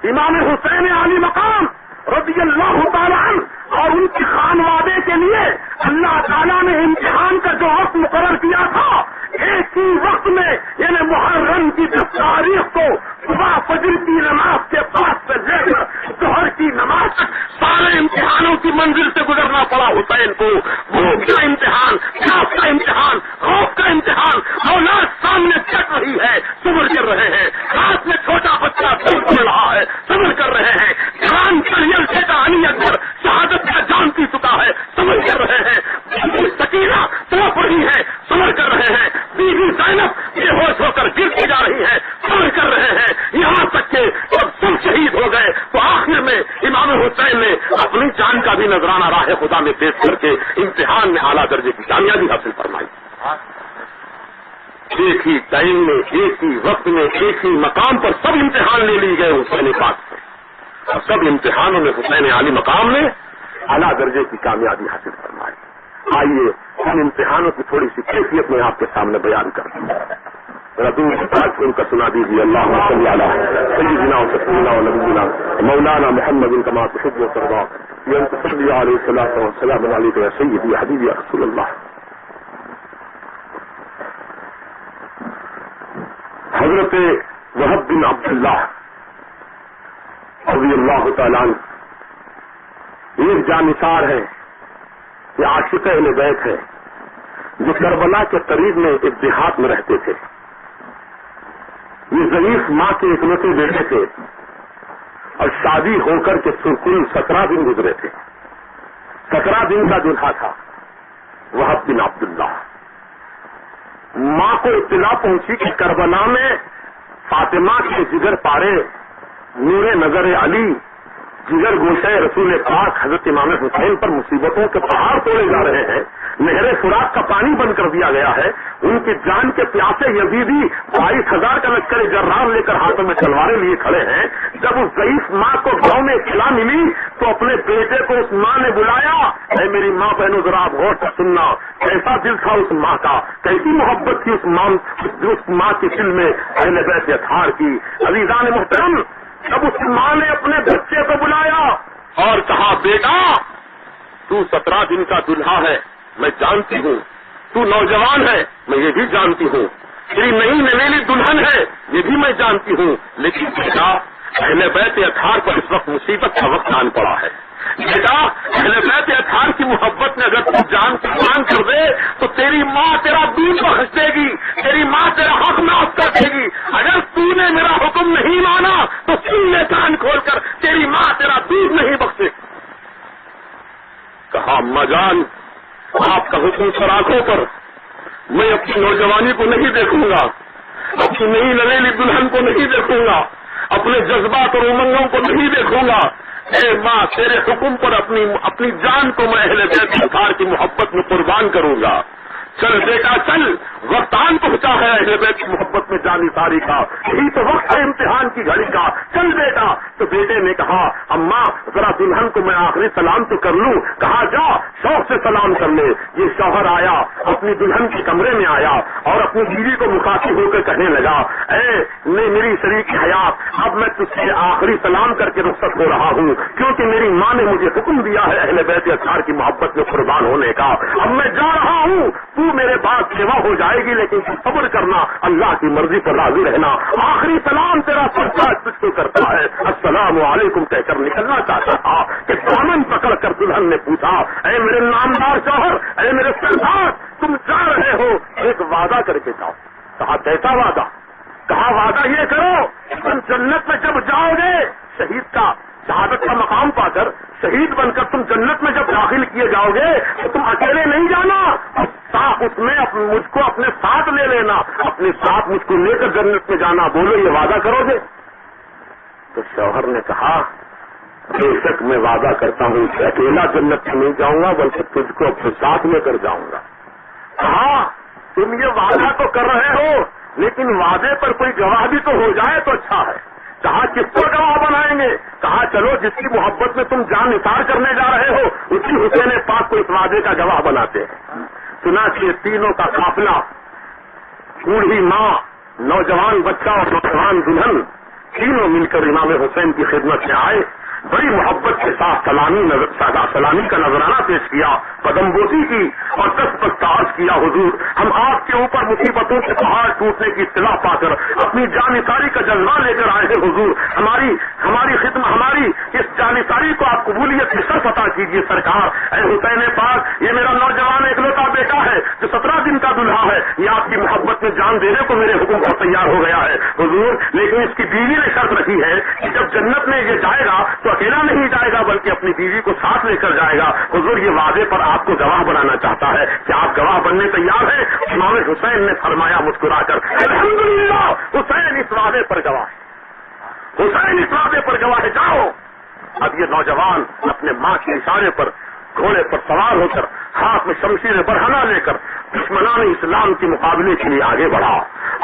Speaker 2: امام حسین علی مقام رضی اللہ تعالیٰ عنہ اور ان کی خانوادے کے لیے اللہ تعالیٰ نے امتحان کا جو وقت مقرر کیا تھا ایک ہی وقت میں، یعنی محرم کی 10 تاریخ کو صبح فجر کی نماز کے بعد سے لے کر ظہر کی نماز تک سارے امتحانوں کی منزل سے گزرنا پڑا حسین کو. بھوک کا امتحان، پیاس کا امتحان، خوف کا امتحان، اولاد سامنے چٹ رہی ہے صبر کر رہے ہیں، ہاتھ میں چھوٹا بچہ دم توڑ رہا ہے صبر کر رہے ہیں، جوان کلیل بیٹا علی اکبر شہادت کا جان پی چکا ہے صبر کر رہے ہیں، سکینہ تڑپ رہی ہے صبر کر رہے ہیں، بیوی زینب بے ہوش ہو کر گرتی جا رہی ہے صبر کر رہے ہیں. یہاں تک کہ جب سب شہید ہو گئے تو آخر میں امام حسین نے اپنی جان کا بھی نذرانہ راہ خدا میں پیش کر کے امتحان میں اعلیٰ درجے کی کامیابی حاصل فرمائی. ایک ہی ٹائم میں، ایک ہی وقت میں، ایک ہی مقام پر سب امتحان لے لی گئے حسین پاک سے، اور سب امتحانوں میں حسین علی مقام نے اعلیٰ درجے کی کامیابی حاصل فرمائے. آئیے ہم امتحانوں کی تھوڑی سی کیفیت میں آپ کے سامنے بیان کرتے ہیں. رسول پاک ان کا سنا دیجیے. اللہم صلی علی سیدنا و سیدنا و نبینا مولانا محمد کما تحب و ترضى یا صلی علیہ الصلوۃ والسلام علیک یا سیدی حبیبی یا رسول اللہ. حضرت وہب بن عبداللہ رضی اللہ تعالیٰ عنہ ایک جانثار ہے، یہ عاشق اہل بیت ہے جو کربلا کے قریب میں ایک دیہات میں رہتے تھے. یہ ضعیف ماں کے اکلوتے بیٹے تھے اور شادی ہو کر کے کل 17 دن گزرے تھے. 17 دن کا دلہا تھا. وہب بن عبداللہ ماں کو اطلاع پہنچی کہ کربلا میں فاطمہ کے جگر پارے نور نظر علی جگر گوشہ رسول پاک حضرت امام حسین پر مصیبتوں کے پہاڑ توڑے جا رہے ہیں. نہر فراق کا پانی بند کر دیا گیا ہے. ان کی جان کے پیاسے یزیدی 22,000 کا لشکر جرار لے کر ہاتھوں میں تلواریں لیے کھڑے ہیں. جب اس ضعیف ماں کو گاؤں میں اطلاع ملی تو اپنے بیٹے کو اس ماں نے بلایا. اے میری ماں بہنوں ذرا آپ غور سے سننا. کیسا دل تھا اس ماں کا، کیسی محبت تھی اس ماں کے دل میں اہل بیت اطہار کی. عزیزان محترم، جب اس ماں نے اپنے بچے کو بلایا اور کہا بیٹا تو 17 دن کا دلہا ہے، میں جانتی ہوں. تو نوجوان ہے، میں یہ بھی جانتی ہوں. تیری نئی نویلی دلہن ہے، یہ بھی میں جانتی ہوں. لیکن بیٹا اہل بیت اطہار پر اس وقت مصیبت کا وقت آن پڑا ہے. بیٹا اہل بیت اطہار کی محبت میں اگر تو جان قربان کر دے تو تیری ماں تیرا دودھ بخش دے گی، تیری ماں تیرا حق معاف کر دے گی. اگر تو نے میرا حکم نہیں مانا تو سن لے کان کھول کر، تیری ماں تیرا دودھ نہیں بخشے. کہا اما جان آپ کا حکم سراخوں پر، میں اپنی نوجوانی کو نہیں دیکھوں گا، اپنی نئی نویلی دلہن کو نہیں دیکھوں گا، اپنے جذبات اور امنگوں کو نہیں دیکھوں گا. اے ماں تیرے حکم پر اپنی جان کو میں اہل بیت اطہار کی محبت میں قربان کروں گا. چل بیٹا چل، وقت آن پہنچا ہے اہل بیت کی محبت میں جان نثاری کا. یہی تو وقت ہے امتحان کی گھڑی کا. چل بیٹا. تو بیٹے نے کہا اماں ذرا دلہن کو میں آخری سلام تو کر لوں. کہا جا شوق سے سلام کر لے. یہ شوہر آیا، اپنی دلہن کے کمرے میں آیا اور اپنی بیوی کو مخاطب ہو کر کہنے لگا اے میری شریک حیات، اب میں تجھ سے آخری سلام کر کے رخصت ہو رہا ہوں کیونکہ میری ماں نے مجھے حکم دیا ہے اہل بیت اطہار کی محبت میں قربان ہونے کا. اب میں جا رہا ہوں، تو میرے بعد سیوا ہو جائے گی لیکن صبر کرنا، اللہ کی مرضی پر راضی رہنا. آخری سلام تیرا سچا تجھ کو کرتا ہے. السلام علیکم کہہ کر نکلنا چاہتا تھا کہ دامن پکڑ کر دلہن نے پوچھا اے میرے نامدار شوہر، اے میرے سردار، تم جا رہے ہو، ایک وعدہ کر کے جاؤ. کہا کیسا وعدہ؟ کہا وعدہ یہ کرو تم جنت میں جب جاؤ گے، شہید کا شہادت کا مقام پا کر شہید بن کر تم جنت میں جب داخل کیے جاؤ گے تو تم اکیلے نہیں جانا، اس میں مجھ کو اپنے ساتھ لے لینا، اپنے ساتھ مجھ کو لے کر جنت میں جانا. بولو یہ وعدہ کرو گے؟ تو شوہر نے کہا بے شک میں وعدہ کرتا ہوں کہ اکیلا جنت میں نہیں جاؤں گا بلکہ تجھ کو اپنے ساتھ لے کر جاؤں گا. کہا تم یہ وعدہ تو کر رہے ہو لیکن وعدے پر کوئی گواہ بھی تو ہو جائے تو اچھا ہے. کہا کس کو گواہ بنائیں گے؟ کہا چلو جس کی محبت میں تم جان نثار کرنے جا رہے ہو اسی حسین پاک کو اس وعدے کا گواہ بناتے ہیں. چنانچہ تینوں کا قافلہ، بوڑھی ماں، نوجوان بچہ اور نوجوان دلہن، تینوں مل کر امام حسین کی خدمت میں آئے. بڑی محبت کے ساتھ سلامی کا نذرانہ پیش کیا، قدم بوسی کی اور 10 عرض کیا حضور ہم آپ کے اوپر مصیبتوں کے پہاڑ ٹوٹنے کی اطلاع پا کر اپنی جانثاری کا جذبہ لے کر آئے ہیں. حضور ہماری خدمت، ہماری اس جانثاری کو آپ قبولیت کی شرف عطا کیجیے سرکار. اے حسین پاک یہ میرا نوجوان اکلوتا بیٹا ہے جو 17 دن کا دلہا ہے، یہ آپ کی محبت میں جان دینے کو میرے حکم پر تیار ہو گیا ہے حضور. لیکن اس کی بیوی نے شرط رکھی ہے کہ جب جنت میں یہ جائے گا تو اکیلا نہیں جائے گا بلکہ اپنی بیوی کو ساتھ لے کر جائے گا. حضور یہ وعدے پر آپ کو گواہ بنانا چاہتا ہے کہ آپ گواہ بننے تیار ہیں؟ امام حسین نے فرمایا مسکرا کر الحمدللہ حسین اس وعدے پر گواہ ہے، حسین اس وعدے پر گواہ ہے. جاؤ. اب یہ نوجوان اپنے ماں کے اشارے پر گھوڑے پر سوار ہو کر ہاتھ میں شمشیر برہنہ لے کر دشمنان اسلام کے مقابلے کے لیے آگے بڑھا.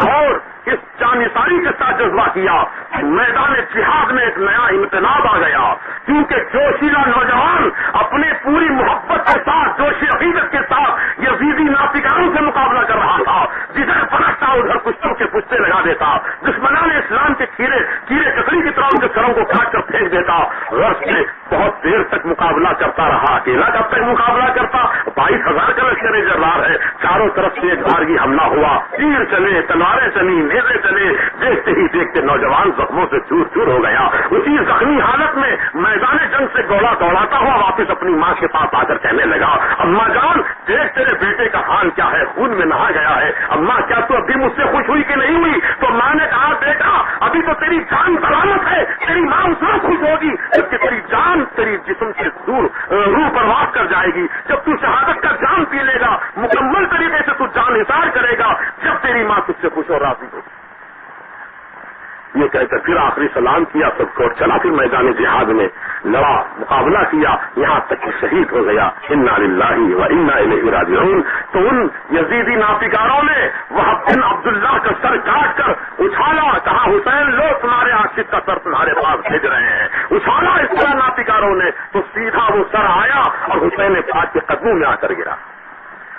Speaker 2: اور اس جانثاری کے ساتھ جذبہ کیا، میدان جہاد میں ایک نیا انقلاب آ گیا، کیونکہ جوشیلا نوجوان اپنے پوری محبت کے ساتھ، جوشی عقیدت کے ساتھ یزیدی نافرمانوں سے مقابلہ کر رہا تھا، جدھر پلٹتا ادھر کشتوں کے پشتے لگا دیتا، دشمنان اسلام کے کیڑے ککڑی کی طرح ان کے سروں کو کاٹ کر پھینک دیتا، غرض سے بہت دیر تک مقابلہ کرتا رہا، اکیلا کب تک مقابلہ کرتا؟ 22,000 کا لشکر جرار ہے، چاروں طرف سے ایک بارگی حملہ ہوا، تیر چلے، تلواریں چلی، نیزے چلے، دیکھتے ہی دیکھتے نوجوان زخموں سے چور چور ہو گیا۔ اسی زخمی حالت میں میدان جنگ سے دوڑاتا ہوا واپس اپنی ماں کے پاس آ کر کہنے لگا، اماں جان دیکھ تیرے بیٹے کا حال کیا ہے، خون میں نہا گیا ہے، اماں کیا تو ابھی مجھ سے خوش ہوئی کہ نہیں ہوئی؟ تو ماں نے کہا، بیٹا ابھی تو تیری جان سلامت ہے، تیری ماں اس وقت خوش ہوگی جبکہ تیری جان تیری جسم سے دور روح پرواز کر جائے گی، جب تو شہادت کا جام پی لے گا، مکمل طریقے سے تو جان نثار کرے گا، جب تیری ماں تجھ سے خوش اور راضی ہوگی۔ یہ کہہ کر پھر آخری سلام کیا سب کو اور چلا، پھر میدان جہاد میں لڑا، مقابلہ کیا، یہاں تک کہ شہید ہو گیا۔ انا للہ و انا الیہ راجعون۔ تو ان یزیدی نافرمانوں نے وہب بن عبداللہ کا سر کاٹ کر اچھالا، کہا حسین لو تمہارے عاشق کا سر تمہارے پاس بھیج رہے ہیں، اچھالا اس طرح نافرمانوں نے، تو سیدھا وہ سر آیا اور حسین پاک کے قدموں میں آ کر گرا،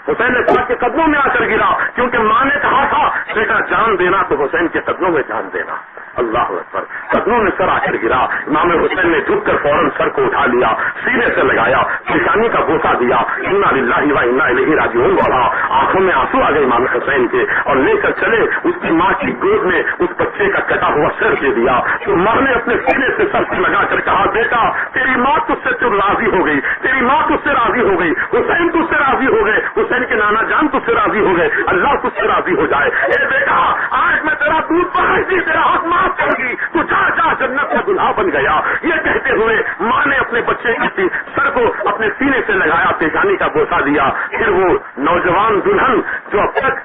Speaker 2: حسین نے پاک کے قدموں میں آ کر گرا، کیونکہ ماں نے کہا تھا بیٹا جان دینا تو حسین کے قدموں میں جان دینا۔ اللہ اکبر، قدموں میں سر آ کر گرا، امام حسین نے جھک کر فوراً سر کو اٹھا لیا، سینے سے لگایا، پیشانی کا بوسہ دیا، انا للہ و انا الیہ راجعون پڑھا، آنکھوں میں آنسو آ گئے امام حسین کے، اور لے کر چلے اس کی ماں کی گود میں اس بچے کا کٹا ہوا سر دے دیا۔ تو ماں نے اپنے سینے سے سر سے لگا کر کہا، بیٹا تیری ماں تجھ سے راضی ہو گئی، تیری ماں تجھ سے راضی ہو گئی، حسین تجھ سے راضی ہو گئے، حسین کے نانا جان تجھ سے راضی ہو گئے، اللہ تجھ سے راضی ہو جائے۔ اے بیٹا آج میں تیرا دودھ پہنچ دی، تیرا حق معاف کر دی، تو جا جا جنت کا دلہا بن گیا۔ یہ کہتے ہوئے ماں نے اپنے بچے کی سر کو اپنے سینے سے لگایا، پیشانی کا بوسہ دیا، پھر وہ نوجوان دلہن جو اب تک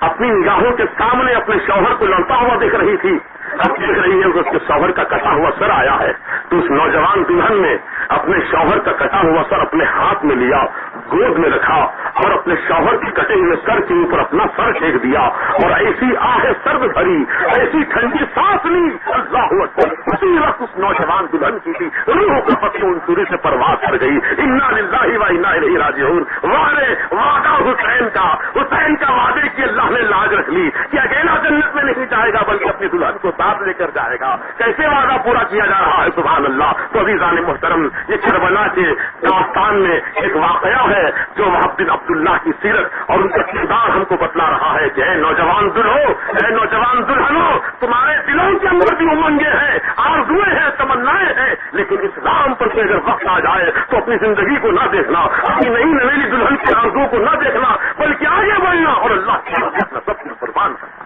Speaker 2: اپنی نگاہوں کے سامنے اپنے شوہر کو لڑتا ہوا دیکھ رہی تھی، اب دیکھ رہی ہے کہ اس کے شوہر کا کٹا ہوا سر آیا ہے، تو اس نوجوان دلہن نے اپنے شوہر کا کٹا ہوا سر اپنے ہاتھ میں لیا، گود میں رکھا اور اپنے شوہر کے کٹے ہوئے سر کے اوپر اپنا سر پھینک دیا اور ایسی آہ سرد بھری، ایسی ٹھنڈی سانس لی، اللہ اکبر، اسی وقت اس نوجوان دلہن کی تھی روح کا پتون سوری سے پرواز کر گئی۔ انا للہ و انا الیہ راجعون۔ وعدہ حسین کا وعدے کی اللہ نے لاج رکھ لی کہ اکیلا جنت میں نہیں جائے گا بلکہ اپنی دلہن کو ساتھ لے کر جائے گا۔ کیسے وعدہ پورا کیا جا رہا ہے، سبحان اللہ۔ تو عزیزان محترم، یہ کربلا کے داستان میں ایک واقعہ ہے جو وہب بن عبداللہ کی سیرت اور ان کا کردار ہم کو بتلا رہا ہے کہ اے نوجوان دلہو، اے نوجوان دلہنوں، تمہارے دلوں کے اندر بھی امنگیں ہیں، آرزویں ہیں، تمنائیں ہیں، لیکن اسلام پر سے اگر وقت آ جائے تو اپنی زندگی کو نہ دیکھنا، اپنی نئی نویلی دلہن کی آرزو کو نہ دیکھنا، بلکہ آگے بڑھنا اور اللہ کی اپنا سب کچھ قربان کرنا۔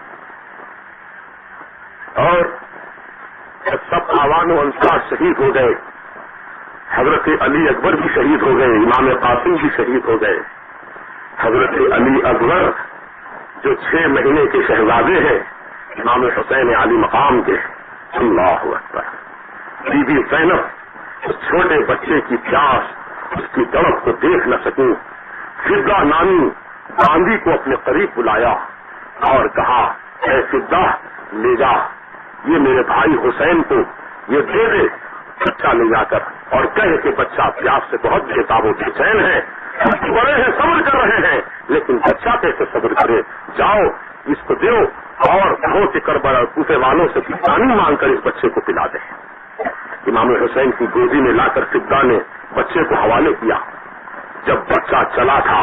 Speaker 2: اور سب آوان و انصار شہید ہو گئے، حضرت علی اکبر بھی شہید ہو گئے، امام قاسم بھی شہید ہو گئے۔ حضرت علی اکبر جو 6 مہینے کے شہزادے ہیں امام حسین علی مقام کے، اللہ اکبر، بی بی زینب اس چھوٹے بچے کی پیاس، اس کی تڑپ کو دیکھ نہ سکیں، فضہ نامی گاندھی کو اپنے قریب بلایا اور کہا، اے فضہ لے جا، یہ میرے بھائی حسین کو یہ دے دے، بچہ لے جا کر، اور کہے کہ بچہ پیاس سے بہت بےتاب و بے چین ہے، بڑے ہیں صبر کر رہے ہیں لیکن بچہ کیسے صبر کرے، جاؤ اس کو دو اور کہو کہ کربلا کوفے والوں سے پانی مانگ کر اس بچے کو پلا دیں۔ امام حسین کی گودی میں لا کر فضہ نے بچے کو حوالے کیا۔ جب بچہ چلا تھا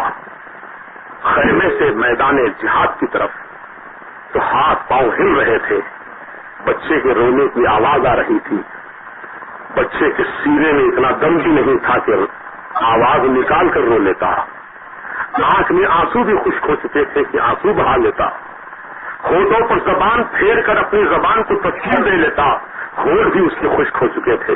Speaker 2: خیمے سے میدان جہاد کی طرف تو ہاتھ پاؤں ہل رہے تھے، بچے کے رونے کی آواز آ رہی تھی، بچے کے سینے میں اتنا دم بھی نہیں تھا کہ آواز نکال کر رو لیتا، آنکھ میں آنسو بھی خشک ہو چکے تھے کہ آنسو بہا لیتا، ہونٹوں پر زبان پھیر کر اپنی زبان کو تسکین دے لیتا، ہونٹ بھی اس کے خشک ہو چکے تھے،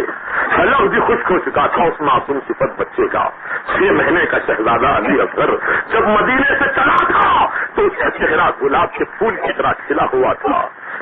Speaker 2: حلق بھی خشک ہو چکا تھا اس معصوم صفت بچے کا، 6 مہینے کا شہزادہ علی اکبر جب مدینے سے چلا تھا تو اس کا چہرہ گلاب کے پھول کی طرح کھلا ہوا تھا،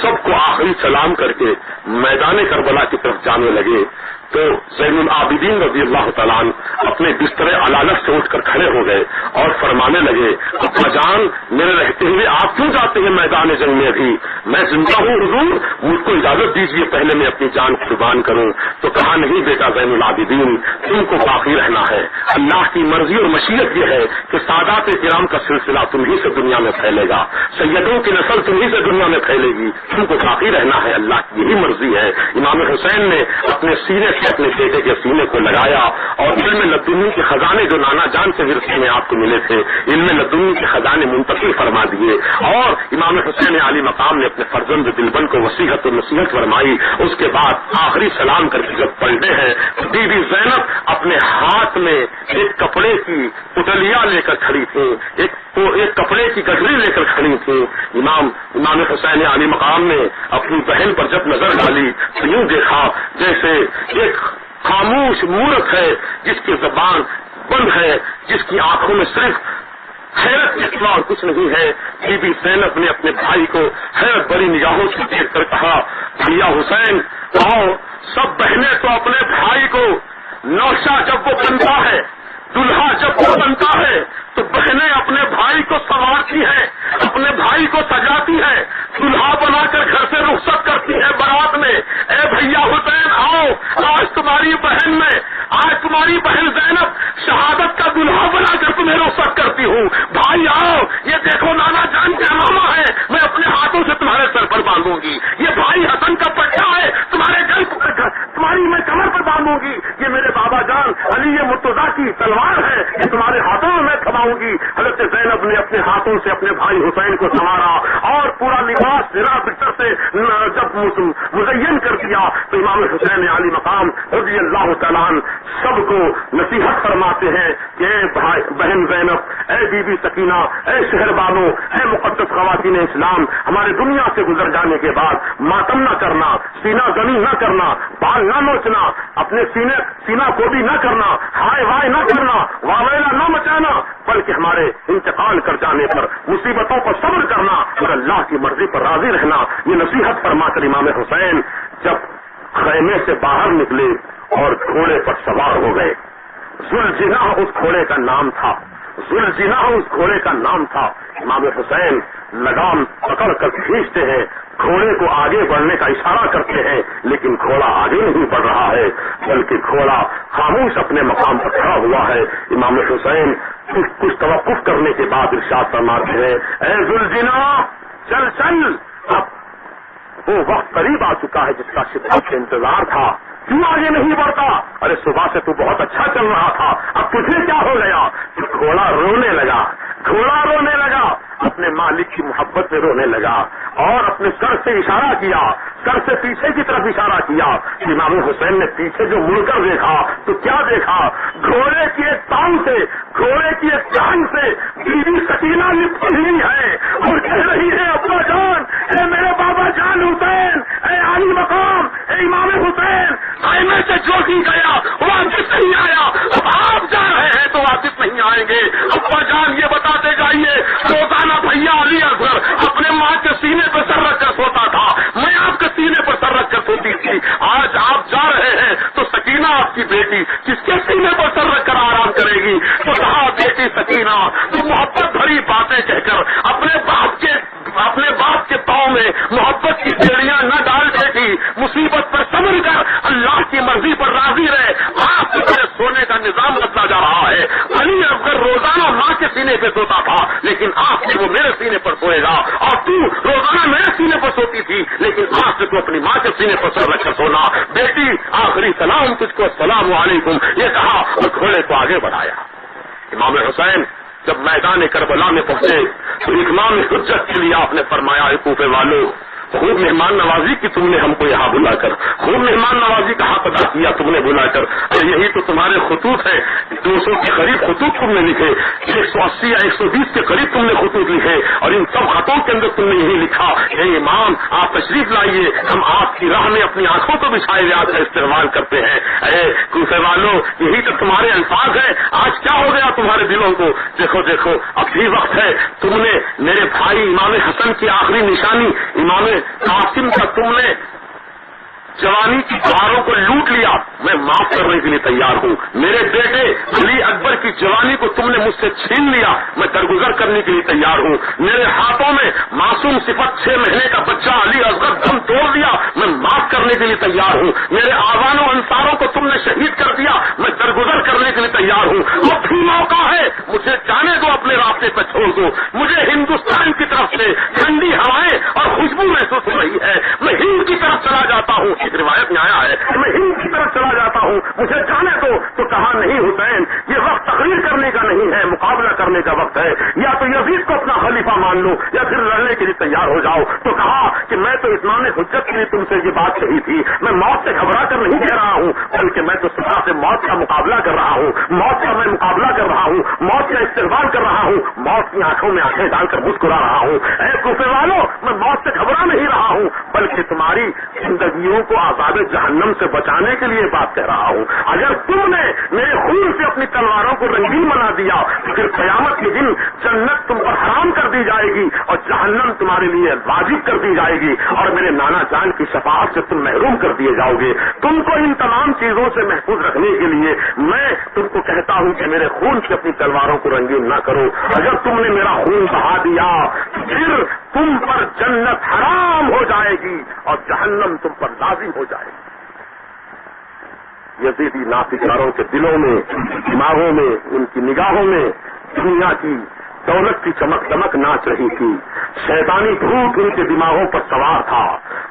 Speaker 2: سب کو آخری سلام کر کے میدان کربلا کی طرف جانے لگے تو زین العابدین رضی اللہ تعالیٰ عنہ اپنے بستر علالت سے اٹھ کر کھڑے ہو گئے اور فرمانے لگے ابا جان میرے رہتے ہوئے آپ کیوں جاتے ہیں میدان جنگ میں؟ ابھی میں زندہ ہوں حضور، مجھ کو اجازت دیجیے پہلے میں اپنی جان قربان کروں۔ تو کہا نہیں بیٹا زین العابدین، تم کو باقی رہنا ہے، اللہ کی مرضی اور مشیت یہ ہے کہ سادات کرام کا سلسلہ تم ہی سے دنیا میں پھیلے گا، سیدوں کی نسل تم ہی سے دنیا میں پھیلے گی، تم کو باقی رہنا ہے، اللہ کی یہی مرضی ہے۔ امام حسین نے اپنے سینے سے اپنے بیٹے کے سینے کو لگایا اور علم لدنی کے خزانے جو نانا جان سے ورثے میں آپ کو ملے تھے، علم لدنی کے خزانے منتقل فرما دیے اور امام حسین علی مقام نے اپنے فرزند دلبن کو وصیحت و نصیحت فرمائی۔ اس کے بعد آخری سلام کر کے جب پلٹے ہیں تو بی بی زینب اپنے ہاتھ میں ایک کپڑے کی پتلیاں لے کر کھڑی تھی، ایک کپڑے کی گٹری لے کر کھڑی تھی۔ امام حسین علی مقام نے اپنی بہن پر جب نظر ڈالی تو یوں دیکھا جیسے ایک خاموش مورت ہے جس کی زبان بند ہے، جس کی آنکھوں میں صرف حیرت کے سوا اور کچھ نہیں ہے۔ بی بی زینب نے اپنے بھائی کو حیرت بڑی نگاہوں سے دیکھ کر کہا بھیا حسین آؤ، سب بہنیں تو اپنے بھائی کو نوشہ جب وہ بنتا ہے، دلہا جب وہ بنتا ہے تو بہنیں اپنے بھائی کو سنوارتی ہیں، اپنے بھائی کو سجاتی ہیں، دلہا بنا کر گھر سے رخصت کرتی ہے بارات میں۔ اے بھیا حسین آؤ، آج تمہاری بہن زینب شہادت کا دلہا بنا کر تمہیں رخصت کرتی ہوں۔ بھائی آؤ، یہ دیکھو نانا جان کے امامہ ہے، میں اپنے ہاتھوں سے تمہارے سر پر باندھوں گی۔ یہ بھائی حسن کا پٹا ہے، تمہاری میں کمر پر باندھوں گی۔ یہ میرے بابا جان علی مرتضیٰ کی تلوار ہے، یہ تمہارے ہاتھوں میں تھماؤں گی۔ حضرت زینب نے اپنے ہاتھوں سے اپنے بھائی حسین کو سنوارا اور پورا لباس زرا بستر سے جب مزین کر دیا تو امام حسین علی مقام رضی اللہ تعالیٰ عنہ سب کو نصیحت فرماتے ہیں کہ اے بہن زینب، اے بی بی سکینہ، اے شہر بانو، اے مقدس خواتین اسلام، ہمارے دنیا سے گزر جانے کے بعد ماتم نہ کرنا، سینہ زنی نہ کرنا، بال نہ نوچنا، اپنے سینہ کو بھی نہ کرنا، ہائے وائے نہ کرنا، واویلا نہ مچانا، بلکہ ہمارے انتقال کر جانے پر مصیبتوں کو صبر کرنا اور اللہ کی مرضی پر راضی رہنا۔ یہ نصیحت فرما کر امام حسین جب خیمے سے باہر نکلے اور گھوڑے پر سوار ہو گئے، ذوالجناح اس گھوڑے کا نام تھا، ذوالجناح اس گھوڑے کا نام تھا۔ امام حسین لگام پکڑ کر کھینچتے ہیں، گھوڑے کو آگے بڑھنے کا اشارہ کرتے ہیں، لیکن گھوڑا آگے نہیں بڑھ رہا ہے بلکہ گھوڑا خاموش اپنے مقام پر کھڑا ہوا ہے۔ امام حسین کچھ توقف کرنے کے بعد ارشاد فرماتے ہیں اے ذوالجناح چل چل، اب وہ وقت قریب آ چکا ہے جس کا شدت سے انتظار تھا، کیوں آگے نہیں بڑھتا؟ ارے صبح سے تو بہت اچھا چل رہا تھا، اب تجھے کیا ہو گیا؟ گھوڑا رونے لگا، اپنے مالک کی محبت میں رونے لگا اور اپنے سر سے اشارہ کیا، سر سے پیچھے کی طرف اشارہ کیا۔ امام حسین نے پیچھے جو مڑ کر دیکھا تو کیا دیکھا؟ گھوڑے کی ایک ٹانگ سے، گھوڑے کی ایک ٹانگ سے بی بی سکینہ لپٹی ہوئی ہے اور کہہ رہی ہے ابا جان، اے میرے بابا جان حسین، اے علی مقام، اے امام حسین، خیمے سے جو ہی گیا واپس نہیں آیا، اب آپ جا رہے ہیں تو واپس نہیں آئیں گے۔ ابا جان یہ بتاتے جائیے، روزانہ بھیا علی اصغر اپنے ماں کے سینے پر سر رکھ کر سوتا تھا، میں آپ کے سینے پر سر رکھ کر سوتی تھی، آج آپ جا رہے ہیں تو سکینہ آپ کی بیٹی کس کے سینے پر سر رکھ کر آرام کرے گی؟ تو کہا بیٹی سکینہ تو محبت بھری باتیں کہہ کر اپنے باپ کے پاؤں میں محبت کی بیڑیاں نہ ڈال دیتی، مصیبت پر صبر کر اللہ کی مرضی پر راضی رہے۔ آپ کے سونے کا نظام بدلا جا رہا ہے، علی اصغر روزانہ ماں کے سینے پہ سوتا تھا لیکن آج سے وہ میرے سینے پر سوئے گا، اور تو روزانہ میرے سینے پر سوتی تھی لیکن آج سے تو اپنی ماں کے سینے پر سر رکھ کر سونا۔ بیٹی آخری سلام تجھ کو، السلام علیکم، یہ کہا اور گھوڑے کو آگے بڑھایا۔ امام حسین جب میدان کربلا میں پہنچے تو امام حجت کے لیے آپ نے فرمایا کوفے والوں، خوب مہمان نوازی کی تم نے ہم کو یہاں بلا کر، خوب مہمان نوازی کا حق ادا کیا تم نے بلا کر، اور یہی تو تمہارے خطوط ہیں، 200 کے قریب خطوط تم نے لکھے، 180 یا 120 کے قریب تم نے خطوط لکھے، اور ان سب خطوں کے اندر تم نے یہی لکھا اے امام آپ تشریف لائیے، ہم آپ کی راہ میں اپنی آنکھوں کو بچھائے ہوئے آپ کا استعمال کرتے ہیں۔ اے کوفے والوں یہی تو تمہارے الفاظ ہیں، آج کیا ہو گیا تمہارے دلوں کو؟ دیکھو اب بھی وقت ہے، تم نے میرے بھائی امام حسن کی آخری نشانی امام قاسم کا تم نے جوانی کی بہاروں کو لوٹ لیا، میں معاف کرنے کے لیے تیار ہوں۔ میرے بیٹے علی اکبر کی جوانی کو تم نے مجھ سے چھین لیا، میں درگزر کرنے کے لیے تیار ہوں۔ میرے ہاتھوں میں معصوم صفت 6 مہینے کا بچہ علی اصغر دم توڑ دیا، میں معاف کرنے کے لیے تیار ہوں۔ میرے آوان و انصاروں کو تم نے شہید کر دیا، میں درگزر کرنے کے لیے تیار ہوں۔ اب بھی موقع ہے، مجھے جانے دو، اپنے راستے پر چھوڑ دو۔ مجھے ہندوستان کی طرف سے ٹھنڈی ہوائیں اور خوشبو محسوس ہو رہی ہے، میں ہند کی طرف چلا جاتا ہوں۔ ایک روایت میں آیا ہے میں ہند کی طرف چلا جاتا ہوں، مجھے جانے دو۔ تو کہا نہیں حسین، یہ وقت تقریر کرنے کا نہیں ہے، مقابلہ کرنے کا وقت ہے، یا تو یزید کو اپنا خلیفہ مان لو یا پھر لڑنے کے لیے تیار ہو جاؤ۔ تو کہا کہ میں تو اتمام حجت کے لیے تم سے یہ بات کہی تھی، میں موت سے گھبرا کر نہیں کہہ رہا ہوں، بلکہ میں تو سزا سے موت کا مقابلہ کر رہا ہوں، موت کا میں مقابلہ کر رہا ہوں، موت کا استقبال کر رہا ہوں، موت کی آنکھوں میں آنکھیں ڈال کر مسکرا رہا ہوں۔ اے کوفے والو، میں موت سے گھبرا نہیں رہا ہوں، بلکہ تمہاری زندگیوں کو عذاب جہنم سے بچانے کے لیے بات کہہ رہا ہوں۔ اگر تم نے میرے خون سے اپنی تلواروں کو رنگین بنا دیا تو پھر قیامت کے دن جنت تم پر حرام کر دی جائے گی اور جہنم تمہارے لیے واجب کر دی جائے گی، اور میرے نانا جان کی شفاعت سے تم محروم کر دیے جاؤ گے۔ تم کو ان تمام چیزوں سے محفوظ رکھنے کے لیے میں تم کو کہتا ہوں کہ میرے خون سے اپنی تلواروں کو رنگین نہ کرو۔ اگر تم نے میرا خون بہا دیا پھر تم پر جنت حرام ہو جائے گی اور جہنم تم پر لازم ہو جائے گی۔ یزیدی نافرمانوں کے دلوں میں، دماغوں میں، ان کی نگاہوں میں دنیا کی دولت کی چمک دمک ناچ رہی تھی، شیطانی بھوت ان کے دماغوں پر سوار تھا،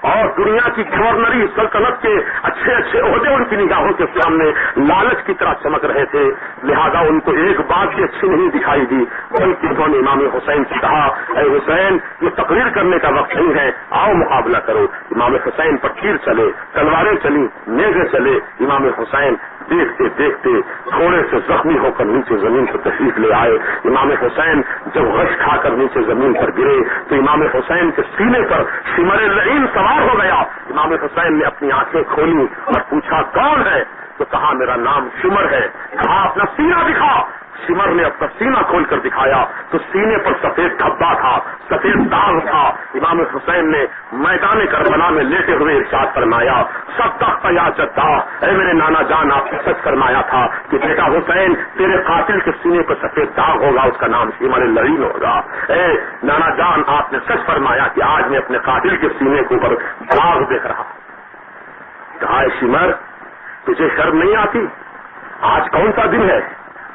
Speaker 2: اور دنیا کی گورنری سلطنت کے اچھے اچھے عہدے ان کی نگاہوں کے سامنے لالچ کی طرح چمک رہے تھے، لہذا ان کو ایک بات بھی اچھی نہیں دکھائی دی، بلکہ انہوں نے امام حسین سے کہا، اے حسین، یہ تقریر کرنے کا وقت نہیں ہے، آؤ مقابلہ کرو۔ امام حسین پر تیر چلے، تلواریں چلی، نیزے چلے۔ امام حسین دیکھتے دیکھتے تھوڑے سے زخمی ہو کر نیچے زمین پر تشریف لے آئے۔ امام حسین جب غش کھا کر نیچے زمین پر گرے تو امام حسین کے سینے پر شمر لعین سوار ہو گیا۔ امام حسین نے اپنی آنکھیں کھولی اور پوچھا کون ہے؟ تو کہا میرا نام شمر ہے۔ کہا اپنا سینہ دکھا۔ شمر نے اپنا سینہ کھول کر دکھایا تو سینے پر سفید دھبا تھا، سفید داغ تھا۔ امام حسین نے میدان کربلا میں لیٹے ہوئے ارشاد فرمایا، صدقت یا جدہ، اے میرے نانا جان، آپ نے سچ فرمایا تھا کہ بیٹا حسین تیرے قاتل کے سینے پر سفید داغ ہوگا، اس کا نام شمر لعین ہوگا۔ اے نانا جان، آپ نے سچ فرمایا کہ آج میں اپنے قاتل کے سینے کے اوپر داغ دیکھ رہا۔ کہا اے شمر، تجھے شرم نہیں آتی؟ آج کون سا دن ہے؟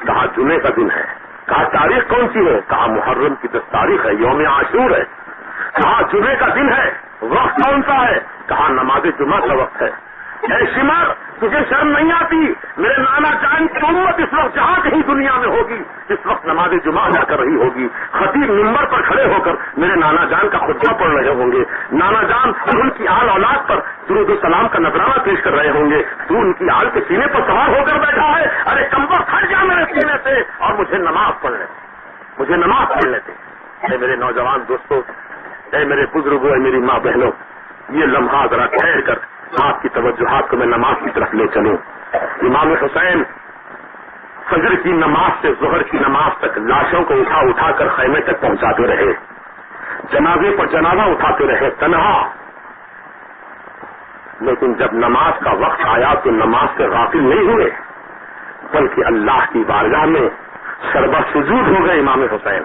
Speaker 2: کہا جمعے کا دن ہے۔ کہا تاریخ کون سی ہے؟ کہا محرم کی 10 تاریخ ہے، یوم عاشور ہے۔ کہا جمعے کا دن ہے، وقت کون سا ہے؟ کہا نماز جمعہ کا وقت ہے۔ اے شمر، تجھے شرم نہیں آتی؟ میرے نانا جان کی امت اس وقت جہاں کہیں دنیا میں ہوگی اس وقت نماز جمعہ ادا کر رہی ہوگی، خطیب منبر پر کھڑے ہو کر میرے نانا جان کا خطبہ پڑھ رہے ہوں گے، نانا جان اور ان کی آل اولاد پر درود و سلام کا نذرانہ پیش کر رہے ہوں گے، تو ان کی آل کے سینے پر سوار ہو کر بیٹھا ہے۔ ارے کمبر ہٹ جا میرے سینے سے اور مجھے نماز پڑھنے، مجھے نماز پڑھنے دے۔ اے میرے نوجوان دوستوں، اے میرے بزرگوں، اے میری ماں بہنوں، یہ لمحہ ذرا ٹھہر کر آپ کی توجہات کو میں نماز کی طرف لے چلوں۔ امام حسین فجر کی نماز سے ظہر کی نماز تک لاشوں کو اٹھا اٹھا کر خیمے تک پہنچاتے رہے، جنازے پر جنازہ اٹھاتے رہے تنہا، لیکن جب نماز کا وقت آیا تو نماز سے غافل نہیں ہوئے، بلکہ اللہ کی بارگاہ میں سربہ سجود ہو گئے۔ امام حسین،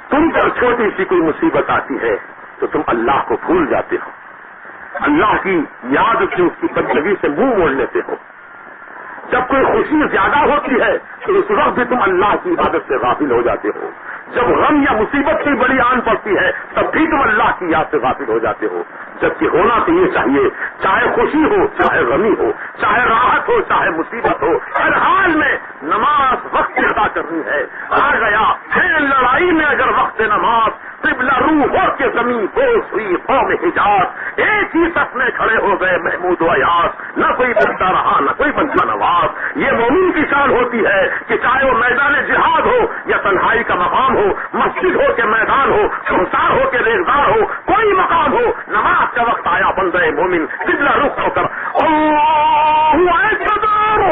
Speaker 2: تم پر چھوٹی سی کوئی مصیبت آتی ہے تو تم اللہ کو بھول جاتے ہو، اللہ کی یاد سے اس کی بندگی سے منہ موڑ لیتے ہو۔ جب کوئی خوشی زیادہ ہوتی ہے تو اس وقت بھی تم اللہ کی عبادت سے غافل ہو جاتے ہو، جب غم یا مصیبت کی بڑی آن پڑتی ہے تب بھی تم اللہ کی یاد سے غافل ہو جاتے ہو، جبکہ ہونا تو یہ چاہیے چاہے خوشی ہو چاہے غمی ہو، چاہے راحت ہو چاہے مصیبت ہو، ہر حال میں نماز وقت ادا کرنی ہے۔ آ گیا ہے لڑائی میں اگر وقت نماز، قبلہ روح ہو کے زمین بوس ہوئی قوم حجاز، ایک ہی صف میں کھڑے ہو گئے محمود و ایاز، نہ کوئی بنتا رہا نہ کوئی بنتا نواز۔ یہ مومن کی شان ہوتی ہے کہ چاہے وہ میدان جہاد ہو یا تنہائی کا مقام ہو، مسجد ہو کے میدان ہو، سنسار ہو کے ریزدار ہو، کوئی مقام ہو، نماز کا وقت آیا بندے مومن قبلہ رخ ہو کر اللہ اکبر،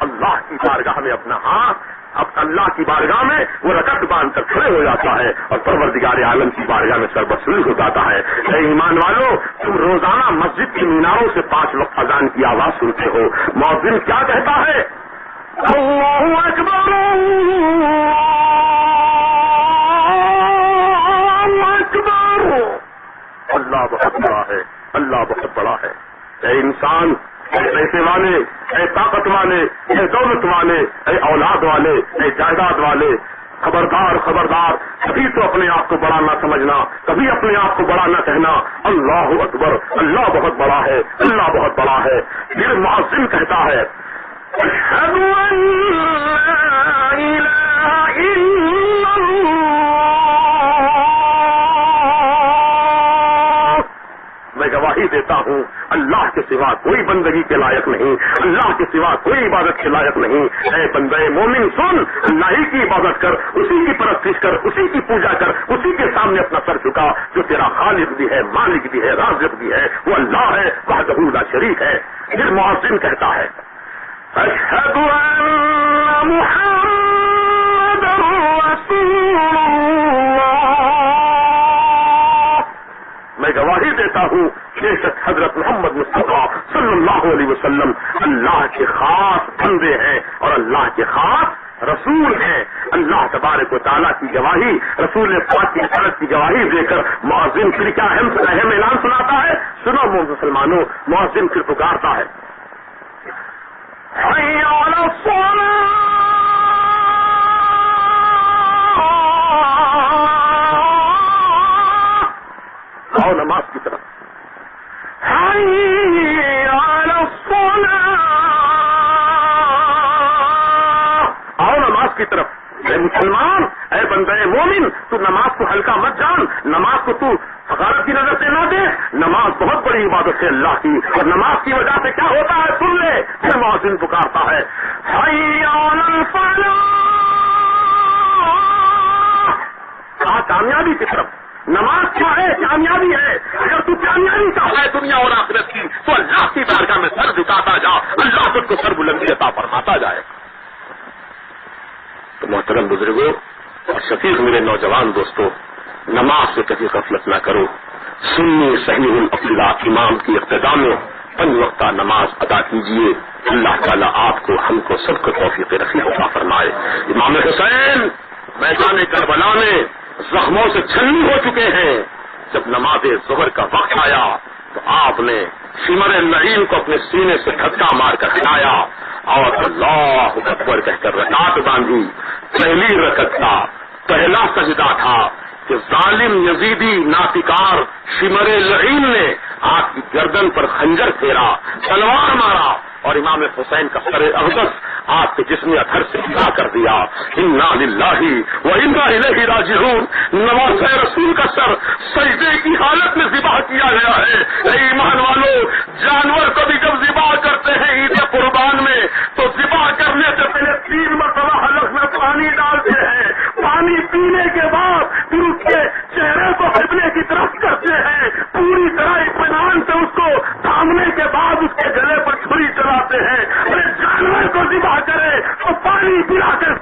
Speaker 2: اللہ کی بارگاہ میں اپنا ہاتھ اب اللہ کی بارگاہ میں وہ رکعت باندھ کر کھڑے ہو جاتا ہے اور پروردگار عالم کی بارگاہ میں سر بسول ہو جاتا ہے. اے ایمان والو، تم روزانہ مسجد کی میناروں سے 5 وقت اذان کی آواز سنتے ہو. مؤذن کیا کہتا ہے؟ اللہ اکبر اللہ اکبر. اللہ بہت بڑا ہے، اللہ بہت بڑا ہے. اے انسان، اے پیسے والے، اے طاقت والے، اے دولت والے، اے اولاد والے، اے جائیداد والے، خبردار خبردار، کبھی تو اپنے آپ کو بڑا نہ سمجھنا، کبھی اپنے آپ کو بڑا نہ کہنا. اللہ اکبر، اللہ بہت بڑا ہے، اللہ بہت بڑا ہے. پھر مؤذن کہتا ہے اشہد ان لا الہ الا اللہ، میں گواہی دیتا ہوں اللہ کے سوا کوئی بندگی کے لائق نہیں، اللہ کے سوا کوئی عبادت کے لائق نہیں. اے بندے مومن سن، اللہ ہی کی عبادت کر، اسی کی پرستش کر، اسی کی پوجا کر، اسی کے سامنے اپنا سر جھکا. جو تیرا خالق بھی ہے، مالک بھی ہے، رازق بھی ہے، وہ اللہ ہے، وحدہ لا شریک ہے. پھر مؤذن کہتا ہے اشہد ان محمد رسول اللہ، میں گواہی دیتا ہوں بے شک حضرت محمد مصطفیٰ صلی اللہ علیہ وسلم اللہ کے خاص بندے ہیں اور اللہ کے خاص رسول ہیں. اللہ تبارک و تعالیٰ کی گواہی، رسول پاک کی عدالت کی گواہی دے کر مؤذن پھر کیا اہم اعلان سناتا ہے. سنو مسلمانوں، مؤذن پھر پکارتا ہے حی علی الصلاۃ، آؤ نماز کی طرف. حی علی الصلاۃ، آؤ نماز کی طرف. اے مسلمان، اے بندے مومن، تو نماز کو ہلکا مت جان، نماز کو تو حقارت کی نظر سے نہ دے. نماز بہت بڑی عبادت ہے اللہ کی، اور نماز کی وجہ سے کیا ہوتا ہے سن لے. پھر مؤذن پکارتا ہے حی علی الفلاح، کامیابی کی طرف. نماز کیا ہے؟ کامیابی ہے. اگر تو کامیابی چاہتا ہے دنیا اور آخرت کی تو اللہ کی بارگاہ میں سر جھکاتا جا، اللہ خود کو سر بلندی عطا فرماتا جائے. تو محترم بزرگوں اور شفیق میرے نوجوان دوستوں، نماز سے کبھی غفلت نہ کرو. سنی صحیح العقیدہ امام کی اقتداء میں 5 وقتہ نماز ادا کیجیے. اللہ تعالیٰ آپ کو، ہم کو، سب کو توفیق رفیع عطا فرمائے. امام حسین میدان کربلا میں زخموں سے چھلنی ہو چکے ہیں. جب نماز ظہر کا وقت آیا تو آپ نے شمر اللعین کو اپنے سینے سے دھکا مار کر ہٹایا اور اللہ اکبر کہہ کر رکعت باندھی. پہلی رکعت کا پہلا سجدہ تھا کہ ظالم یزیدی نافکار شمر اللعین نے آپ کی گردن پر خنجر پھیرا، تلوار مارا اور امام حسین کا سر اقدس آپ کے جسم اثر سے جدا کر دیا. انا للہ و انا الیہ راجعون. نواز رسول کا سر سجدے کی حالت میں ذبح کیا گیا ہے. اے ایمان والو، جانور کو بھی جب ذبح کرتے ہیں عید قربان میں تو ذبح کرنے سے پہلے 3 مرتبہ حلق میں پانی ڈالتے ہیں. پانی پینے کے بعد پھر اس کے چہرے کو قبلے کی طرف کرتے ہیں. پوری طرح اطمینان سے اس کو تھامنے کے بعد اس کے گلے پر چھری چلاتے ہیں. ارے جانور کو ذبح کرے تو پانی پلا کر